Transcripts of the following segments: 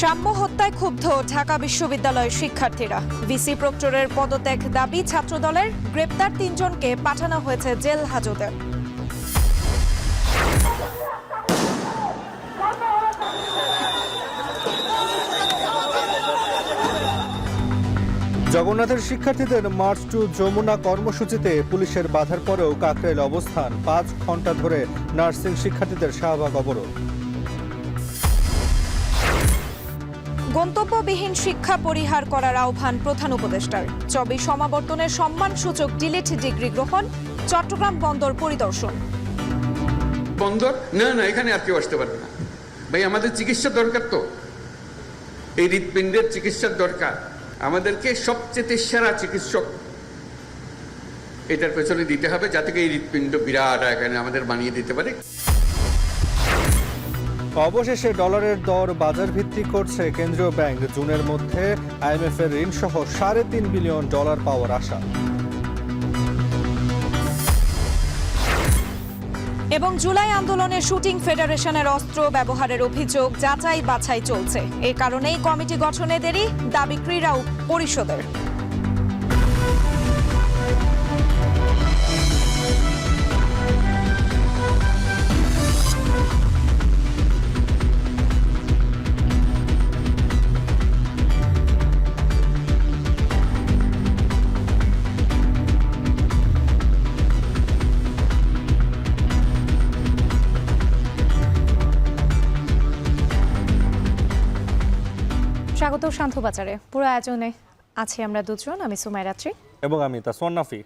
সাম্য হত্যায় ক্ষুব্ধ ঢাকা বিশ্ববিদ্যালয়ের শিক্ষার্থীরা। ভিসি প্রক্টরের পদত্যাগ দাবি ছাত্রদলের। গ্রেপ্তার ৩ জনকে পাঠানো হয়েছে জেল হাজতে। জগন্নাথের শিক্ষার্থীদের মার্চ টু যমুনা কর্মসূচিতে পুলিশের বাধার পরেও কাকরাইল অবস্থান। ৫ ঘন্টা ধরে নার্সিং শিক্ষার্থীদের শাহবাগ অবরোধ। গন্তব্যবিহীন শিক্ষা পরিহার করার আহ্বান প্রধান উপদেষ্টার। ২৪ সমাবর্তনের সম্মানসূচক ডিলিট ডিগ্রি গ্রহণ। চট্টগ্রাম বন্দর পরিদর্শন। বন্দর না এখানে আর কেউ আসতে পারবে না ভাই, আমাদের চিকিৎসা দরকার, তো এই হৃৎপিণ্ডের চিকিৎসার দরকার। আমাদেরকে সবচেয়ে সেরা চিকিৎসক এটার পেছনে দিতে হবে, যাতে এই হৃৎপিণ্ড বিরাট এখানে আমাদের বানিয়ে দিতে পারে। অবশেষে ডলারের দর বাজার ভিত্তিক করছে কেন্দ্রীয় ব্যাংক। জুনের মধ্যে আইএমএফ এর ঋণ সহ $3.5 বিলিয়ন পাওয়ার আশা। এবং জুলাই আন্দোলনে শুটিং ফেডারেশনের অস্ত্র ব্যবহারের অভিযোগ যাচাই বাছাই চলছে। এ কারণেই কমিটি গঠনে দেরি, দাবি ক্রীড়া পরিষদের। স্বাগত শান্তবাজারে। পুরো আয়োজনে আছি আমরা দুজন, আমি সুমাইরাত্রী এবং আমি তাসওয়ান নাফি।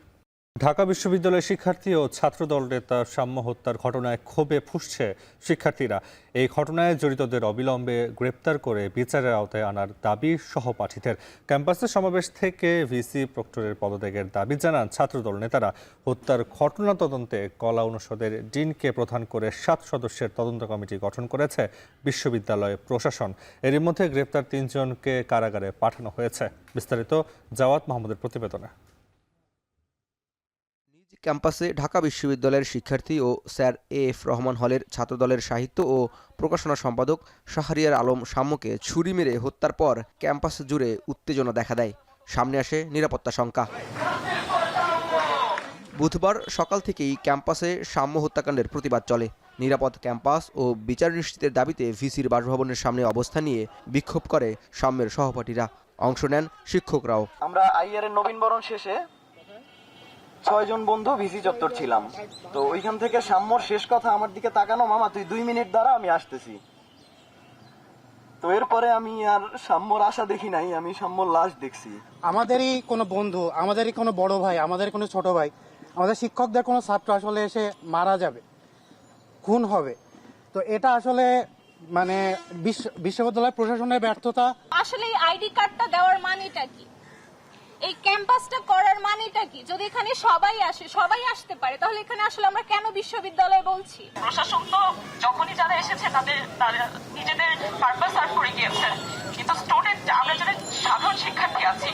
ঢাকা বিশ্ববিদ্যালয়ের শিক্ষার্থী ও ছাত্রদল নেতা সাম্য হত্যার ঘটনায় ক্ষোভে ফুঁসছে শিক্ষার্থীরা। এই ঘটনায় জড়িতদের অবিলম্বে গ্রেপ্তার করে বিচারের আওতায় আনার দাবি সহপাঠীদের। ক্যাম্পাসের সমাবেশ থেকে ভিসি প্রক্টরের পদত্যাগের দাবি জানান ছাত্রদল নেতারা। হত্যার ঘটনা তদন্তে কলা অনুষদের ডিনকে প্রধান করে 7 সদস্যের তদন্ত কমিটি গঠন করেছে বিশ্ববিদ্যালয় প্রশাসন। এরই মধ্যে গ্রেপ্তার 3 জনকে কারাগারে পাঠানো হয়েছে। বিস্তারিত জাওয়াত মাহমুদের প্রতিবেদনে। ক্যাম্পাসে ঢাকা বিশ্ববিদ্যালয়ের শিক্ষার্থী ও স্যার এএফ রহমান হলের ছাত্রদলের সাহিত্য ও প্রকাশনা সম্পাদক শাহরিয়ার আলম সাম্যকে ছুরি মেরে হত্যার পর ক্যাম্পাস জুড়ে উত্তেজনা দেখা দেয়। সামনে আসে নিরাপত্তা শঙ্কা। বুধবার সকাল থেকেই ক্যাম্পাসে সাম্য হত্যাকাণ্ডের প্রতিবাদ চলে। নিরাপদ ক্যাম্পাস ও বিচার নিশ্চিতের দাবিতে ভিসির বাসভবনের সামনে অবস্থান নিয়ে বিক্ষোভ করে সাম্যের সহপাঠীরা। অংশ নেন শিক্ষকরাও। আমরা আইআর এর নবীনবরণ শেষে 6 জন বন্ধু ভিসি চত্বর ছিলাম। তো ওইখান থেকে সাম্যর শেষ কথা আমার দিকে তাকানো, মামা তুই 2 মিনিট দ্বারা আমি আসতেছি। তো এরপরে আমি আর সাম্যর আশা দেখি নাই, আমি সাম্যর লাশ দেখছি। আমাদেরই কোনো বন্ধু, আমাদেরই কোনো বড় ভাই, আমাদের কোনো ছোট ভাই, আমাদের শিক্ষকদের কোনো ছাত্র আসলে এসে মারা যাবে, খুন হবে। তো এটা আসলে মানে বিশ্ববিদ্যালয় প্রশাসনের ব্যর্থতা। আসলে এই আইডি কার্ডটা দেওয়ার মানেটা কি, এই ক্যাম্পাসটা করার মানেটা কি? যদি এখানে সবাই আসে, সবাই আসতে পারে, তাহলে এখানে আসলে আমরা কেন বিশ্ববিদ্যালয় বলছি? প্রশাসন তো যখনই যারা এসেছে তাদের নিজেদের পারপাস সার্ভ করে গিয়েছে, কিন্তু স্টুডেন্ট আমরা যারা সাধারণ শিক্ষার্থী আছি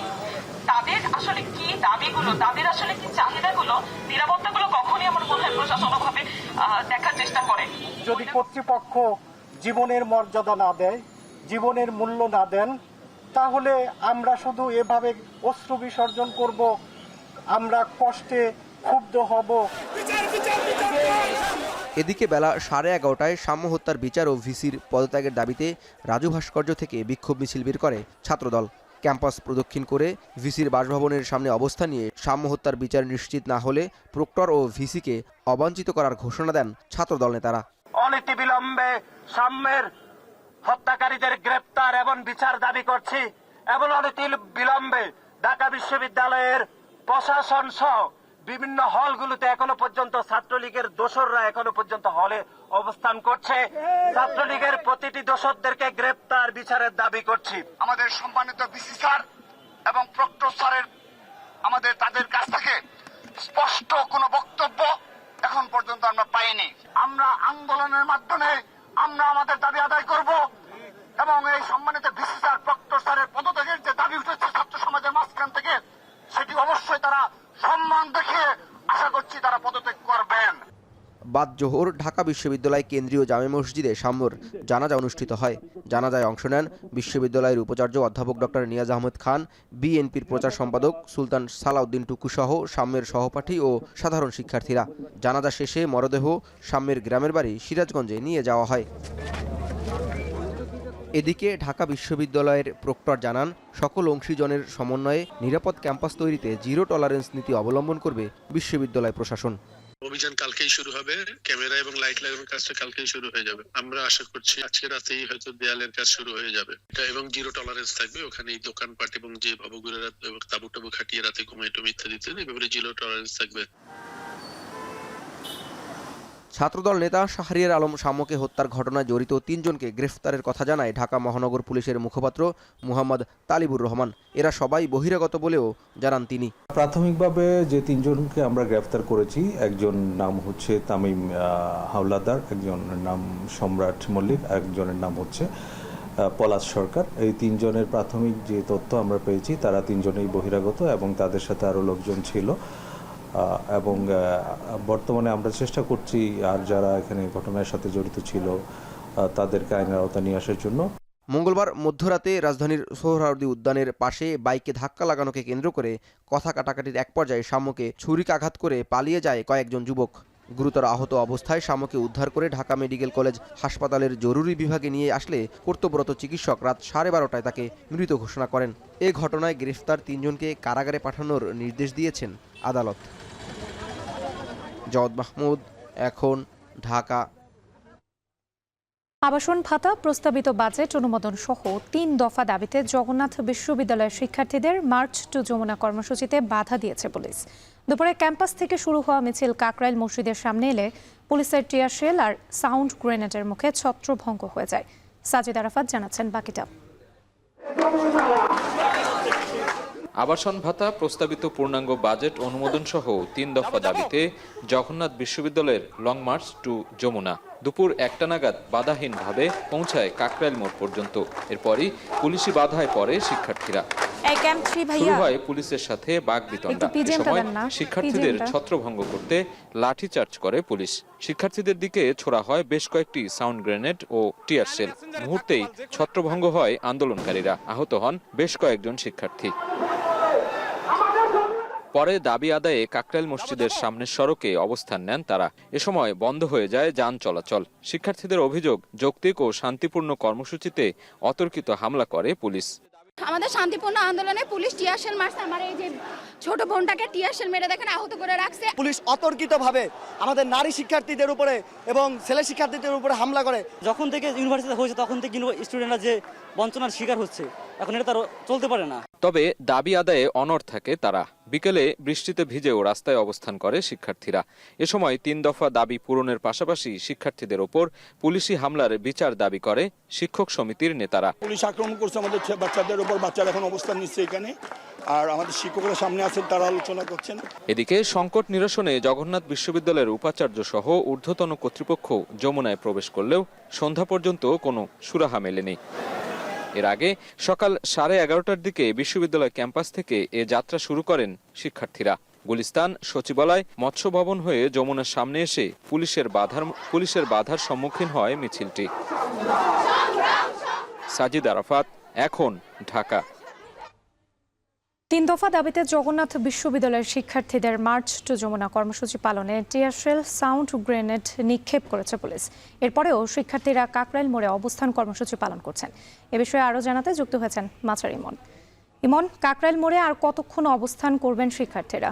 তাদের আসলে কি দাবিগুলো, তাদের আসলে কি চাহিদাগুলো, নিরাপত্তাগুলো কখনই আমার মনে হয় প্রশাসন ভাবে দেখার চেষ্টা করে। যদি কর্তৃপক্ষ জীবনের মর্যাদা না দেয়, জীবনের মূল্য না দেন, তাহলে আমরা শুধু এভাবে অশ্রু বিসর্জন করব, আমরা কষ্টে ক্ষুব্ধ হব। এদিকে বেলা 11:30টায় সাম্য হত্যার বিচার ও ভিসির পদত্যাগের দাবিতে রাজু ভাস্কর্য থেকে বিক্ষোভ মিছিল বের করে ছাত্রদল। ক্যাম্পাস প্রদক্ষিণ করে ভিসির বাসভবনের সামনে অবস্থান নিয়ে সাম্য হত্যার বিচার নিশ্চিত না হলে প্রক্টর ও ভিসিকে অবাঞ্ছিত করার ঘোষণা দেন ছাত্রদল নেতারা। অনতিবিলম্বে সাম্যের হত্যাকারীদের গ্রেপ্তার এবং বিচার দাবি করছি, এবং অনতিবিলম্বে ঢাকা বিশ্ববিদ্যালয়ের প্রশাসন সহ বিভিন্ন হলগুলোতে এখনো পর্যন্ত ছাত্রলীগের দোসররা এখনো পর্যন্ত হলে অবস্থান করছে। ছাত্রলীগের প্রতিটি দোসরদেরকে গ্রেপ্তার বিচারের দাবি করছি। আমাদের সম্মানিত ভিসি স্যার এবং প্রক্টর স্যারের আমাদের তাদের কাছ থেকে স্পষ্ট কোনো বক্তব্য এখন পর্যন্ত আমরা পাইনি। আমরা আন্দোলনের মাধ্যমে আমরা আমাদের দাবি আদায় করব, এবং এই সম্মানিত ভিসি স্যার প্রক্টর স্যারের পদত্যাগের যে দাবি উঠেছে ছাত্র সমাজের মাঝখান থেকে, সেটি অবশ্যই তারা সম্মান দেখিয়ে আশা করছি তারা পদত্যাগ করবেন। বাদ জোহর ঢাকা বিশ্ববিদ্যালয় কেন্দ্রীয় জামে মসজিদে সাম্যর জানাজা অনুষ্ঠিত হয়। জানাজায় অংশ নেন বিশ্ববিদ্যালয়ের উপাচার্য অধ্যাপক ডক্টর নিয়াজ আহমেদ খান, বিএনপির প্রচার সম্পাদক সুলতান সালাউদ্দিন টুকু সহ সাম্যের সহপাঠী ও সাধারণ শিক্ষার্থীরা। জানাজা শেষে মরদেহ সাম্যের গ্রামের বাড়ি সিরাজগঞ্জে নিয়ে যাওয়া হয়। এদিকে ঢাকা বিশ্ববিদ্যালয়ের প্রক্টর জানান, সকল অংশীজনের সমন্বয়ে নিরাপদ ক্যাম্পাস তৈরিতে জিরো টলারেন্স নীতি অবলম্বন করবে বিশ্ববিদ্যালয় প্রশাসন। অভিযান কালকেই শুরু হবে, ক্যামেরা এবং লাইট লাগানোর কাজটা কালকেই শুরু হয়ে যাবে। আমরা আশা করছি আজকে রাতেই হয়তো দেয়ালের কাজ শুরু হয়ে যাবে এবং জিরো টলারেন্স থাকবে ওখানে। দোকানপাট এবং যে ভবঘুরেরা তাবু টাবু খাটিয়ে রাতে ঘুমাই টুম ইত্যাদি এভাবে জিরো টলারেন্স থাকবে। ছাত্রদল নেতা শাহরিয়ার আলম সাম্যকে হত্যার ঘটনায় জড়িত ৩ জনকে গ্রেফতারের কথা জানায় ঢাকা মহানগর পুলিশের মুখপাত্র মুহাম্মদ তালিবুর রহমান। এরা সবাই বহিরাগত বলেও জানান তিনি। প্রাথমিকভাবে যে ৩ জনকে আমরা গ্রেফতার করেছি, একজন নাম হচ্ছে তামিম হাওলাদার, একজনের নাম সম্রাট মল্লিক, একজনের নাম হচ্ছে পলাশ সরকার। এই ৩ জনের প্রাথমিক যে তথ্য আমরা পেয়েছি, তারা ৩ জনেই বহিরাগত এবং তাদের সাথে আরও লোকজন ছিল। এবং বর্তমানে আমরা চেষ্টা করছি আর যারা এখানে ঘটনার সাথে জড়িত ছিল তাদেরকে আইনের আওতায় নিয়ে আসার জন্য। মঙ্গলবার মধ্যরাতে রাজধানীর সোহরাওয়ার্দী উদ্যানের পাশে বাইকে ধাক্কা লাগানোকে কেন্দ্র করে কথা কাটাকাটির এক পর্যায়ে সাম্যকে ছুরিকাঘাত করে পালিয়ে যায় কয়েকজন যুবক। গুরুতর আহত অবস্থায় সাম্যকে উদ্ধার করে ঢাকা মেডিকেল কলেজ হাসপাতালের জরুরি বিভাগে নিয়ে আসলে কর্তব্যরত চিকিৎসক রাত 12:30টায় তাকে মৃত ঘোষণা করেন। এ ঘটনায় গ্রেফতার ৩ জনকে কারাগারে পাঠানোর নির্দেশ দিয়েছেন আদালত। জওয়াদ মাহমুদ, এখন, ঢাকা। আবাসন ভাতা, প্রস্তাবিত বাজেট অনুমোদন সহ 3 দফা দাবিতে জগন্নাথ বিশ্ববিদ্যালয়ের শিক্ষার্থীদের মার্চ টু যমুনা কর্মসূচিতে বাধা দিয়েছে পুলিশ। দুপুরে ক্যাম্পাস থেকে শুরু হওয়া মিছিল কাকরাইল মসজিদের সামনে এলে পুলিশের টিয়ার শেল আর সাউন্ড গ্রেনেডের মুখে ছত্রভঙ্গ হয়ে যায়। সাজিদ আরাফাত জানাচ্ছেন বাকিটা। আবাসন ভাতা, প্রস্তাবিত পূর্ণাঙ্গ বাজেট অনুমোদন সহ 3 দফা দাবিতে জগন্নাথ বিশ্ববিদ্যালয়ের লং মার্চ টু যমুনা দুপুর 1টা নাগাদ বাধাহীনভাবে পৌঁছায় কাকরাইল মোড় পর্যন্ত। এরপরই পুলিশি বাধায় পড়ে শিক্ষার্থীরা। শুরু হয় পুলিশের সাথে বাগবিতণ্ডা। এ সময় শিক্ষার্থীদের ছত্রভঙ্গ করতে লাঠিচার্জ করে পুলিশ। শিক্ষার্থীদের দিকে ছোড়া হয় বেশ কয়েকটি সাউন্ড গ্রেনেড ও টিয়ার শেল। মুহূর্তেই ছত্রভঙ্গ হয় আন্দোলনকারীরা, আহত হন বেশ কয়েকজন শিক্ষার্থী। পরে দাবি আদায়ে কাকরাইল মসজিদের সামনের সড়কে অবস্থান নেন তারা। এ সময় বন্ধ হয়ে যায় যান চলাচল। শিক্ষার্থীদের অভিযোগ, যৌক্তিক ও শান্তিপূর্ণ কর্মসূচিতে অতর্কিত হামলা করে পুলিশ। আমাদের শান্তিপূর্ণ আন্দোলনে পুলিশ টিয়ারশেল মারছে। আমার এই যে ছোট বোনটাকে টিয়ারশেল মেরে দেখেন আহত করে রাখছে। পুলিশ অতর্কিতভাবে আমাদের নারী শিক্ষার্থীদের উপরে এবং ছেলে শিক্ষার্থীদের উপরে হামলা করে। যখন থেকে ইউনিভার্সিটি হয়েছে তখন থেকে স্টুডেন্টরা যে বঞ্চনার শিকার হচ্ছে, এখন এটা তার চলতে পারে না। তবে দাবি আদায়ে অনড় থাকে তারা। বিকেলে বৃষ্টিতে ভিজেও রাস্তায় অবস্থান করে শিক্ষার্থীরা। এ সময় 3 দফা দাবি পূরণের পাশাপাশি শিক্ষার্থীদের ওপর পুলিশি হামলার বিচার দাবি করে শিক্ষক সমিতির নেতারা। পুলিশ আক্রমণ করছে আমাদের বাচ্চাদের উপর, বাচ্চারা এখন অবস্থান নিচ্ছে এখানে, আর আমাদের শিক্ষকরা সামনে আছেন, তারা আলোচনা করছেন। এদিকে সংকট নিরসনে জগন্নাথ বিশ্ববিদ্যালয়ের উপাচার্য সহ ঊর্ধ্বতন কর্তৃপক্ষ যমুনায় প্রবেশ করলেও সন্ধ্যা পর্যন্ত কোনো সুরাহা মেলেনি। এর আগে সকাল 11:30টার দিকে বিশ্ববিদ্যালয় ক্যাম্পাস থেকে এ যাত্রা শুরু করেন শিক্ষার্থীরা। গুলিস্তান, সচিবালয়, মৎস্য ভবন হয়ে যমুনার সামনে এসে পুলিশের বাধার সম্মুখীন হয় মিছিলটি। সাজিদ আরাফাত, এখন, ঢাকা। 3 দফা দাবিতে জগন্নাথ বিশ্ববিদ্যালয়ের শিক্ষার্থীদের মার্চ টু যমুনা কর্মসূচি পালনে টিয়ারশেল, সাউন্ড গ্রেনেড নিক্ষেপ করেছে পুলিশ। এরপরেও শিক্ষার্থীরা কাকরাইল মোড়ে অবস্থান কর্মসূচি পালন করছেন। এ বিষয়ে আরও জানাতে যুক্ত হয়েছেন মাছার ইমন। ইমন, কাকরাইল মোড়ে আর কতক্ষণ অবস্থান করবেন শিক্ষার্থীরা?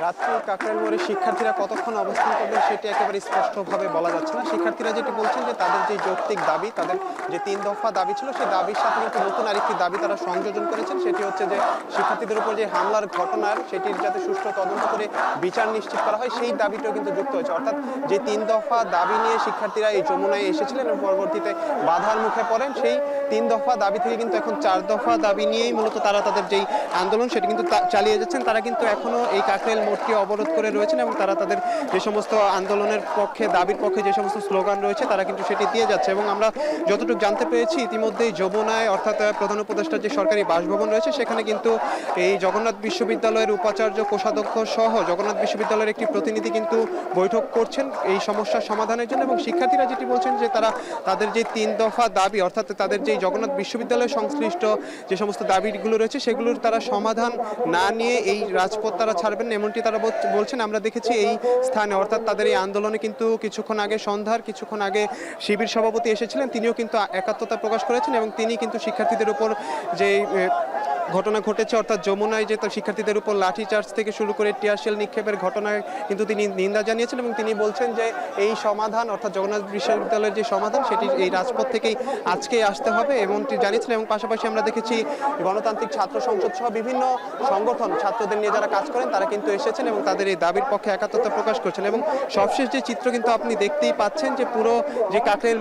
রাত্রি কাকরাইল মোড়ে শিক্ষার্থীরা কতক্ষণ অবস্থান করবেন সেটি একেবারে স্পষ্টভাবে বলা যাচ্ছে না। শিক্ষার্থীরা যেটি বলছেন যে তাদের যে যৌক্তিক দাবি, তাদের যে 3 দফা দাবি ছিল, সেই দাবির সাথে কিন্তু নতুন আরেকটি দাবি তারা সংযোজন করেছেন। সেটি হচ্ছে যে শিক্ষার্থীদের উপর যে হামলার ঘটনার সেটির যাতে সুষ্ঠু তদন্ত করে বিচার নিশ্চিত করা হয়, সেই দাবিটাও কিন্তু যুক্ত হয়েছে। অর্থাৎ যে 3 দফা দাবি নিয়ে শিক্ষার্থীরা এই যমুনায় এসেছিলেন এবং পরবর্তীতে বাধার মুখে পড়েন, সেই 3 দফা দাবি থেকে কিন্তু এখন 4 দফা দাবি নিয়েই মূলত তারা তাদের যেই আন্দোলন সেটি কিন্তু চালিয়ে যাচ্ছেন। তারা কিন্তু এখনো এই কাকরাইল মোড় সড়কটি অবরোধ করে রয়েছেন এবং তারা তাদের যে সমস্ত আন্দোলনের পক্ষে দাবির পক্ষে যে সমস্ত স্লোগান রয়েছে তারা কিন্তু সেটি দিয়ে যাচ্ছে। এবং আমরা যতটুকু জানতে পেরেছি ইতিমধ্যেই যমুনায় অর্থাৎ প্রধান উপদেষ্টার যে সরকারি বাসভবন রয়েছে সেখানে কিন্তু এই জগন্নাথ বিশ্ববিদ্যালয়ের উপাচার্য কোষাধ্যক্ষ সহ জগন্নাথ বিশ্ববিদ্যালয়ের একটি প্রতিনিধি কিন্তু বৈঠক করছেন এই সমস্যার সমাধানের জন্য। এবং শিক্ষার্থীরা যেটি বলছেন যে তারা তাদের যে 3 দফা দাবি অর্থাৎ তাদের যে জগন্নাথ বিশ্ববিদ্যালয় সংশ্লিষ্ট যে সমস্ত দাবিগুলো রয়েছে সেগুলোর তারা সমাধান না নিয়ে এই রাজপথ তারা ছাড়বেন না, এমনটি তারা বলছেন। আমরা দেখেছি এই স্থানে অর্থাৎ তাদের এই আন্দোলনে কিন্তু কিছুক্ষণ আগে শিবির সভাপতি এসেছিলেন, তিনিও কিন্তু একাত্মতা প্রকাশ করেছেন এবং তিনি কিন্তু শিক্ষার্থীদের উপর যে ঘটনা ঘটেছে অর্থাৎ যমুনায় যে শিক্ষার্থীদের উপর লাঠিচার্জ থেকে শুরু করে টিয়ারশেল নিক্ষেপের ঘটনায় কিন্তু তিনি নিন্দা জানিয়েছেন এবং তিনি বলছেন যে এই সমাধান অর্থাৎ জগন্নাথ বিশ্ববিদ্যালয়ের যে সমাধান সেটি এই রাজপথ থেকেই আজকেই আসতে হবে এমনটি জানিয়েছিলেন। এবং পাশাপাশি আমরা দেখেছি গণতান্ত্রিক ছাত্র সংসদ সহ বিভিন্ন সংগঠন ছাত্রদের নিয়ে যারা কাজ করেন তারা কিন্তু এসেছেন এবং তাদের এই দাবির পক্ষে একাত্মতা প্রকাশ করছেন। এবং সবশেষ যে চিত্র কিন্তু আপনি দেখতেই পাচ্ছেন যে পুরো যে কাকরাইল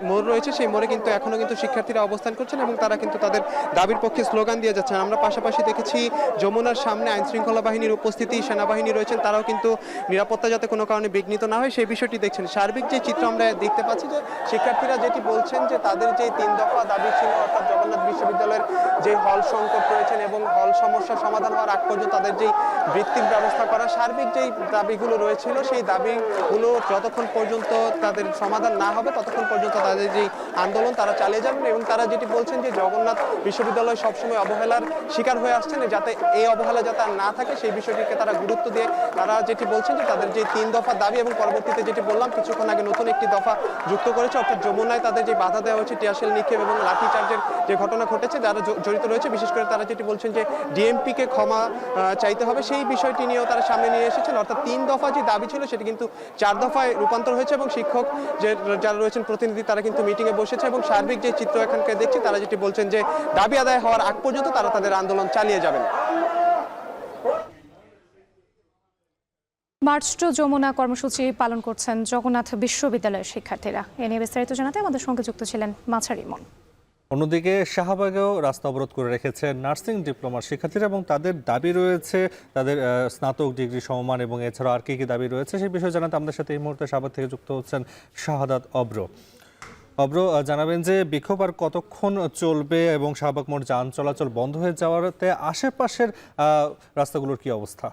মোড় রয়েছে সেই মোড়ে কিন্তু এখনো কিন্তু শিক্ষার্থীরা অবস্থান করছেন এবং তারা কিন্তু তাদের দাবির পক্ষে স্লোগান দিয়ে যাচ্ছেন। আমরা পাশাপাশি দেখেছি যমুনার সামনে আইন শৃঙ্খলা বাহিনীর উপস্থিতি, সেনাবাহিনী রয়েছেন, তারাও কিন্তু নিরাপত্তা যাতে কোনো কারণে বিঘ্নিত না হয় সেই বিষয়টি দেখছেন। সার্বিক যে চিত্র আমরা দেখতে পাচ্ছি যে শিক্ষার্থীরা যেটি বলছেন যে তাদের যে 3 দফা দাবি ছিল অর্থাৎ জগন্নাথ বিশ্ববিদ্যালয়ের যে হল সংকট রয়েছেন এবং হল সমস্যার সমাধান হওয়ার আগ পর্যন্ত তাদের যেই বৃত্তির ব্যবস্থা করা সার্বিক যেই দাবিগুলো রয়েছিল সেই দাবিগুলো যতক্ষণ পর্যন্ত তাদের সমাধান না হবে ততক্ষণ পর্যন্ত তাদের যেই আন্দোলন তারা চালিয়ে যাবেন। এবং তারা যেটি বলছেন যে জগন্নাথ বিশ্ববিদ্যালয় সবসময় অবহেলার শিকার হয়ে আসছেন, যাতে এই অবহেলা যাতে আর না থাকে সেই বিষয়টিকে তারা গুরুত্ব দিয়ে তারা যেটি বলছেন যে তাদের যে 3 দফা দাবি এবং পরবর্তীতে যেটি বললাম কিছুক্ষণ আগে নতুন একটি দফা যুক্ত করেছে অর্থাৎ যমুনায় তাদের যে বাধা দেওয়া হয়েছে টিয়ারশেল নিক্ষেপ এবং লাঠিচার্জের যে ঘটনা ঘটেছে যারা জড়িত রয়েছে বিশেষ করে তারা যেটি বলছেন যে ডিএমপিকে ক্ষমা চাইতে হবে সেই বিষয়টি নিয়েও তারা সামনে নিয়ে এসেছেন। অর্থাৎ 3 দফা যে দাবি ছিল সেটি কিন্তু 4 দফায় রূপান্তর হয়েছে এবং শিক্ষক যে যারা রয়েছেন প্রতিনিধি তারা কিন্তু মিটিংয়ে বসেছে এবং সার্বিক যে চিত্র এখানকার দেখছি তারা যেটি বলছেন যে দাবি আদায় হওয়ার আগ পর্যন্ত তারা তাদের আন্দোলন চালিয়ে যাবেন। মার্চ টু যমুনা কর্মসূচি পালন করছেন জগন্নাথ বিশ্ববিদ্যালয়ের শিক্ষার্থীরা। এ নিয়ে বিস্তারিত জানাতে আমাদের সঙ্গে যুক্ত ছিলেন মাছার ইমন। অন্যদিকে শাহবাগেও রাস্তা অবরোধ করে রেখেছে নার্সিং ডিপ্লোমার শিক্ষার্থীরা এবং তাদের দাবি রয়েছে তাদের স্নাতক ডিগ্রি সমমান এবং এছাড়া আর কি দাবি রয়েছে সেই বিষয়ে জানাতে আমাদের সাথে এই মুহূর্তে শাহবাগ থেকে যুক্ত হচ্ছেন শাহাদাত অব্র। জানাবেন যে বিক্ষোভ আর কতক্ষণ চলবে এবং শাহবাগ মোড় যান চলাচল বন্ধ হয়ে যাওয়াতে আশেপাশের রাস্তাগুলোর কি অবস্থা?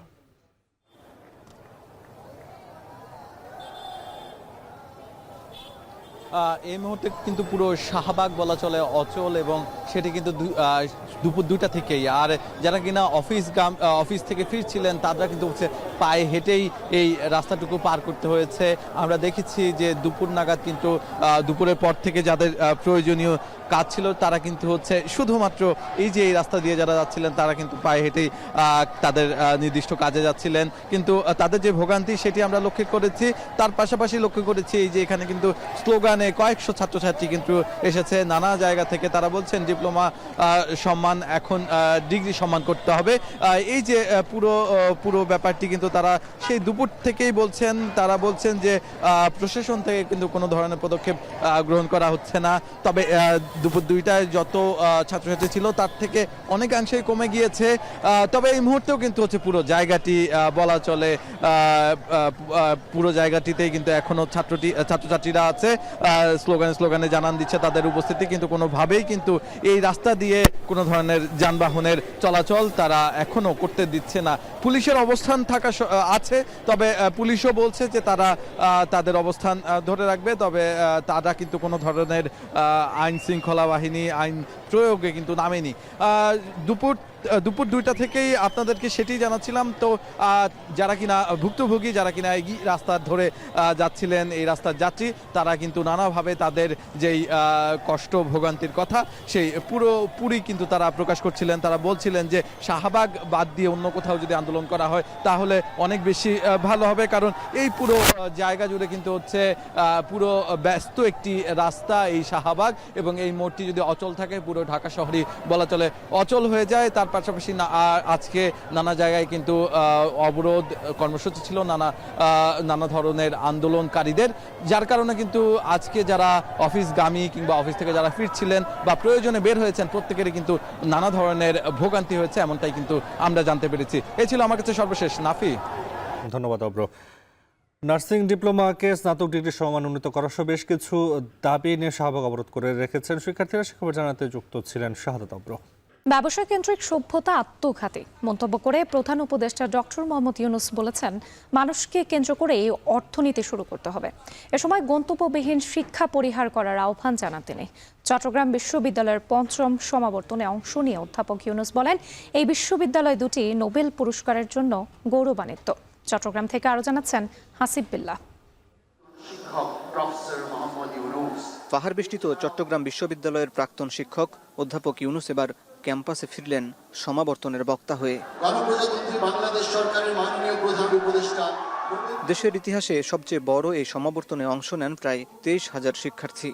এই মুহূর্তে কিন্তু পুরো শাহবাগ বলা চলে অচল এবং সেটি কিন্তু দুপুর 2টা থেকেই। আর যারা কিনা অফিস থেকে ফিরছিলেন তারা কিন্তু হচ্ছে পায়ে হেঁটেই এই রাস্তাটুকু পার করতে হয়েছে। আমরা দেখেছি যে দুপুর নাগাদ কিন্তু দুপুরের পর থেকে যাদের প্রয়োজনীয় কাজ ছিল তারা কিন্তু হচ্ছে শুধুমাত্র এই যে এই রাস্তা দিয়ে যারা যাচ্ছিলেন তারা কিন্তু পায়ে হেঁটেই তাদের নির্দিষ্ট কাজে যাচ্ছিলেন। কিন্তু তাদের যে ভোগান্তি সেটি আমরা লক্ষ্য করেছি। তার পাশাপাশি লক্ষ্য করেছি এই যে এখানে কিন্তু স্লোগানে কয়েকশো ছাত্রছাত্রী কিন্তু এসেছে নানা জায়গা থেকে। তারা বলছেন ডিপ্লোমা সম্মান এখন ডিগ্রি সম্মান করতে হবে। এই যে পুরো ব্যাপারটি কিন্তু তারা সেই দুপুর থেকেই বলছেন। তারা বলছেন যে প্রশাসন থেকে কিন্তু কোনো ধরনের পদক্ষেপ গ্রহণ করা হচ্ছে না। তবে দুপুর 2টায় যত ছাত্রছাত্রী ছিল তার থেকে অনেকাংশেই কমে গিয়েছে। তবে এই মুহূর্তেও কিন্তু হচ্ছে পুরো জায়গাটি বলা চলে পুরো জায়গাটিতেই কিন্তু এখনো ছাত্রছাত্রীরা আছে। স্লোগানে জানান দিচ্ছে তাদের উপস্থিতি, কিন্তু কোনোভাবেই কিন্তু এই রাস্তা দিয়ে কোনো ধরনের যানবাহনের চলাচল তারা এখনো করতে দিচ্ছে না। পুলিশের অবস্থান থাকা আছে, তবে পুলিশও বলছে যে তারা তাদের অবস্থান ধরে রাখবে। তবে তারা কিন্তু কোনো ধরনের আইন শৃঙ্খলা বাহিনী আইন প্রয়োগে কিন্তু নামেনি। দুপুর 2টা থেকেই আপনাদেরকে সেটি জানাচ্ছিলাম। তো যারা কিনা ভুক্তভোগী, যারা কিনা এই রাস্তা ধরে যাচ্ছিলেন, এই রাস্তার যাত্রী, তারা কিন্তু নানাভাবে তাদের যেই কষ্ট ভোগান্তির কথা সেই পুরোপুরি কিন্তু তারা প্রকাশ করছিলেন। তারা বলছিলেন যে শাহবাগ বাদ দিয়ে অন্য কোথাও যদি আন্দোলন করা হয় তাহলে অনেক বেশি ভালো হবে, কারণ এই পুরো জায়গা জুড়ে কিন্তু হচ্ছে পুরো ব্যস্ত একটি রাস্তা এই শাহবাগ, এবং এই মোড়টি যদি অচল থাকে পুরো ঢাকা শহরই বলা চলে অচল হয়ে যায়। তার পাশাপাশি আজকে নানা জায়গায় কিন্তু অবরোধ কর্মসূচি ছিল নানা ধরনের আন্দোলনকারীদের, যার কারণে কিন্তু আজকে যারা অফিসগামী কিংবা অফিস থেকে যারা ফিরছিলেন বা প্রয়োজনে বের হয়েছেন প্রত্যেকেরই কিন্তু নানা ধরনের ভোগান্তি হয়েছে, এমনটাই কিন্তু আমরা জানতে পেরেছি। এই ছিল আমার কাছে সর্বশেষ। নাফি। ধন্যবাদ অব্র। নার্সিং ডিপ্লোমাকে স্নাতক ডিগ্রি সমমান উন্নীত করা সহ বেশ কিছু দাবি নিয়ে শাহবাগ অবরোধ করে রেখেছেন শিক্ষার্থীরা। সে খবর জানাতে যুক্ত ছিলেন শাহাদাত অব্র। ব্যবসা কেন্দ্রিক সভ্যতা আত্মঘাতী মন্তব্য করে প্রধান উপদেষ্টা ডক্টর মোহাম্মদ ইউনূস বলেছেন, মানুষকে কেন্দ্র করে এই অর্থনীতি শুরু করতে হবে। এ সময় গন্তব্যবিহীন শিক্ষা পরিহার করার আহ্বান জানান তিনি। চট্টগ্রাম বিশ্ববিদ্যালয়ের ৫ম সমাবর্তনে অংশ নিয়ে অধ্যাপক ইউনূস বলেন, এই বিশ্ববিদ্যালয় দুটি নোবেল পুরস্কারের জন্য গৌরবান্বিত। চট্টগ্রাম থেকে আরো জানাচ্ছেন হাসিব বিল্লাহ। পাহাড় বেষ্টিত চট্টগ্রাম বিশ্ববিদ্যালয়ের প্রাক্তন শিক্ষক অধ্যাপক ইউনূস এবার ক্যাম্পাসে ফিরলেন সমাবর্তনের বক্তা হয়ে। দেশের ইতিহাসে সবচেয়ে বড় এই সমাবর্তনে অংশ নেন প্রায় ২৩,০০০ শিক্ষার্থী।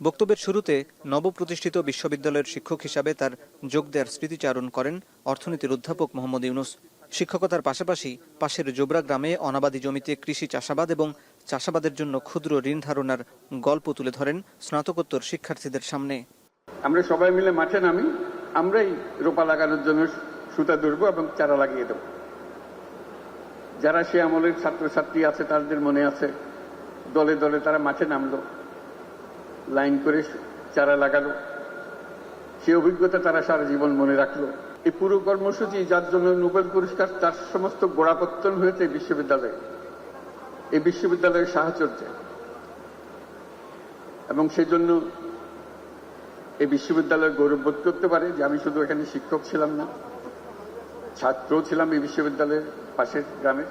বক্তব্যের শুরুতে নবপ্রতিষ্ঠিত বিশ্ববিদ্যালয়ের শিক্ষক হিসাবে তার যোগ দেওয়ার স্মৃতিচারণ করেন অর্থনীতির অধ্যাপক মোহাম্মদ ইউনূস। শিক্ষকতার পাশাপাশি পাশের জোবরা গ্রামে অনাবাদি জমিতে কৃষি চাষাবাদ এবং চাষাবাদের জন্য ক্ষুদ্র ঋণ ধারণার গল্প তুলে ধরেন স্নাতকোত্তর শিক্ষার্থীদের সামনে। আমরা সবাই মিলে মাঠে নামি, আমরাই রোপা লাগানোর জন্য সুতা ধরবো এবং চারা লাগিয়ে দেব। যারা সে আমলের ছাত্রছাত্রী আছে তাদের মনে আছে, দলে দলে তারা মাঠে নামলো, লাইন করে চারা লাগালো। সে অভিজ্ঞতা তারা সারা জীবন মনে রাখলো। এই পুরো কর্মসূচি যার জন্য নোবেল পুরস্কার, তার সমস্ত গোড়াপত্তন হয়েছে বিশ্ববিদ্যালয়ে, এই বিশ্ববিদ্যালয়ের সাহচর্যে। এবং সেজন্য এই বিশ্ববিদ্যালয় গৌরববোধ করতে পারে যে আমি শুধু এখানে শিক্ষক ছিলাম না, ছাত্রও ছিলাম এই বিশ্ববিদ্যালয়ের পাশের গ্রামে।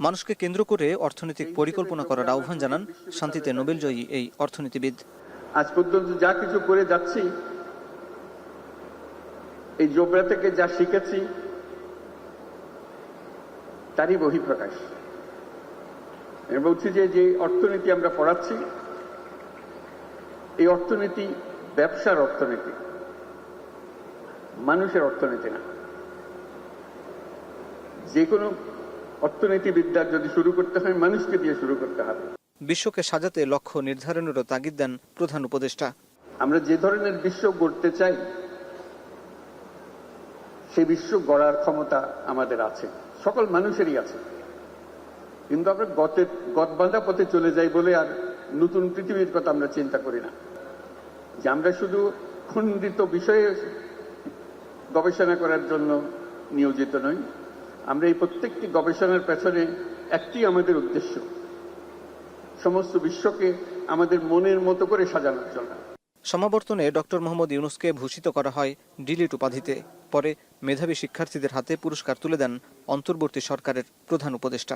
মানুষকে কেন্দ্র করে অর্থনৈতিক পরিকল্পনা করার আহ্বান জানান শান্তিতে নোবেলজয়ী এই অর্থনীতিবিদ। আজ পর্যন্ত যা কিছু করে যাচ্ছি, এই জোবরা থেকে যা শিখেছি তারই বহিঃপ্রকাশ। বলছি যে অর্থনীতি আমরা পড়াচ্ছি, এই অর্থনীতি ব্যবসার অর্থনীতি, মানুষের অর্থনীতি না। যে কোনো অর্থনীতিবিদ্যা যদি শুরু করতে হয়, মানুষকে দিয়ে শুরু করতে হবে। বিশ্বকে সাজাতে লক্ষ্য নির্ধারণেরও তাগিদ দেন প্রধান উপদেষ্টা। আমরা যে ধরনের বিশ্ব গড়তে চাই, সেই বিশ্ব গড়ার ক্ষমতা আমাদের আছে, সকল মানুষেরই আছে। কিন্তু আমরা গতবাঁধা পথে চলে যাই বলে আর নতুন পৃথিবীর কথা আমরা চিন্তা করি না। যে আমরা শুধু খণ্ডিত বিষয়ে গবেষণা করার জন্য নিয়োজিত নই, আমরা এই প্রত্যেকটি গবেষণার পেছনে একটি আমাদের উদ্দেশ্য, সমস্ত বিশ্বকে আমাদের মনের মতো করে সাজানোর জন্য। সমাবর্তনে ডক্টর মোহাম্মদ ইউনূসকে ভূষিত করা হয় ডিলিট উপাধিতে। পরে মেধাবী শিক্ষার্থীদের হাতে পুরস্কার তুলে দেন অন্তর্বর্তী সরকারের প্রধান উপদেষ্টা।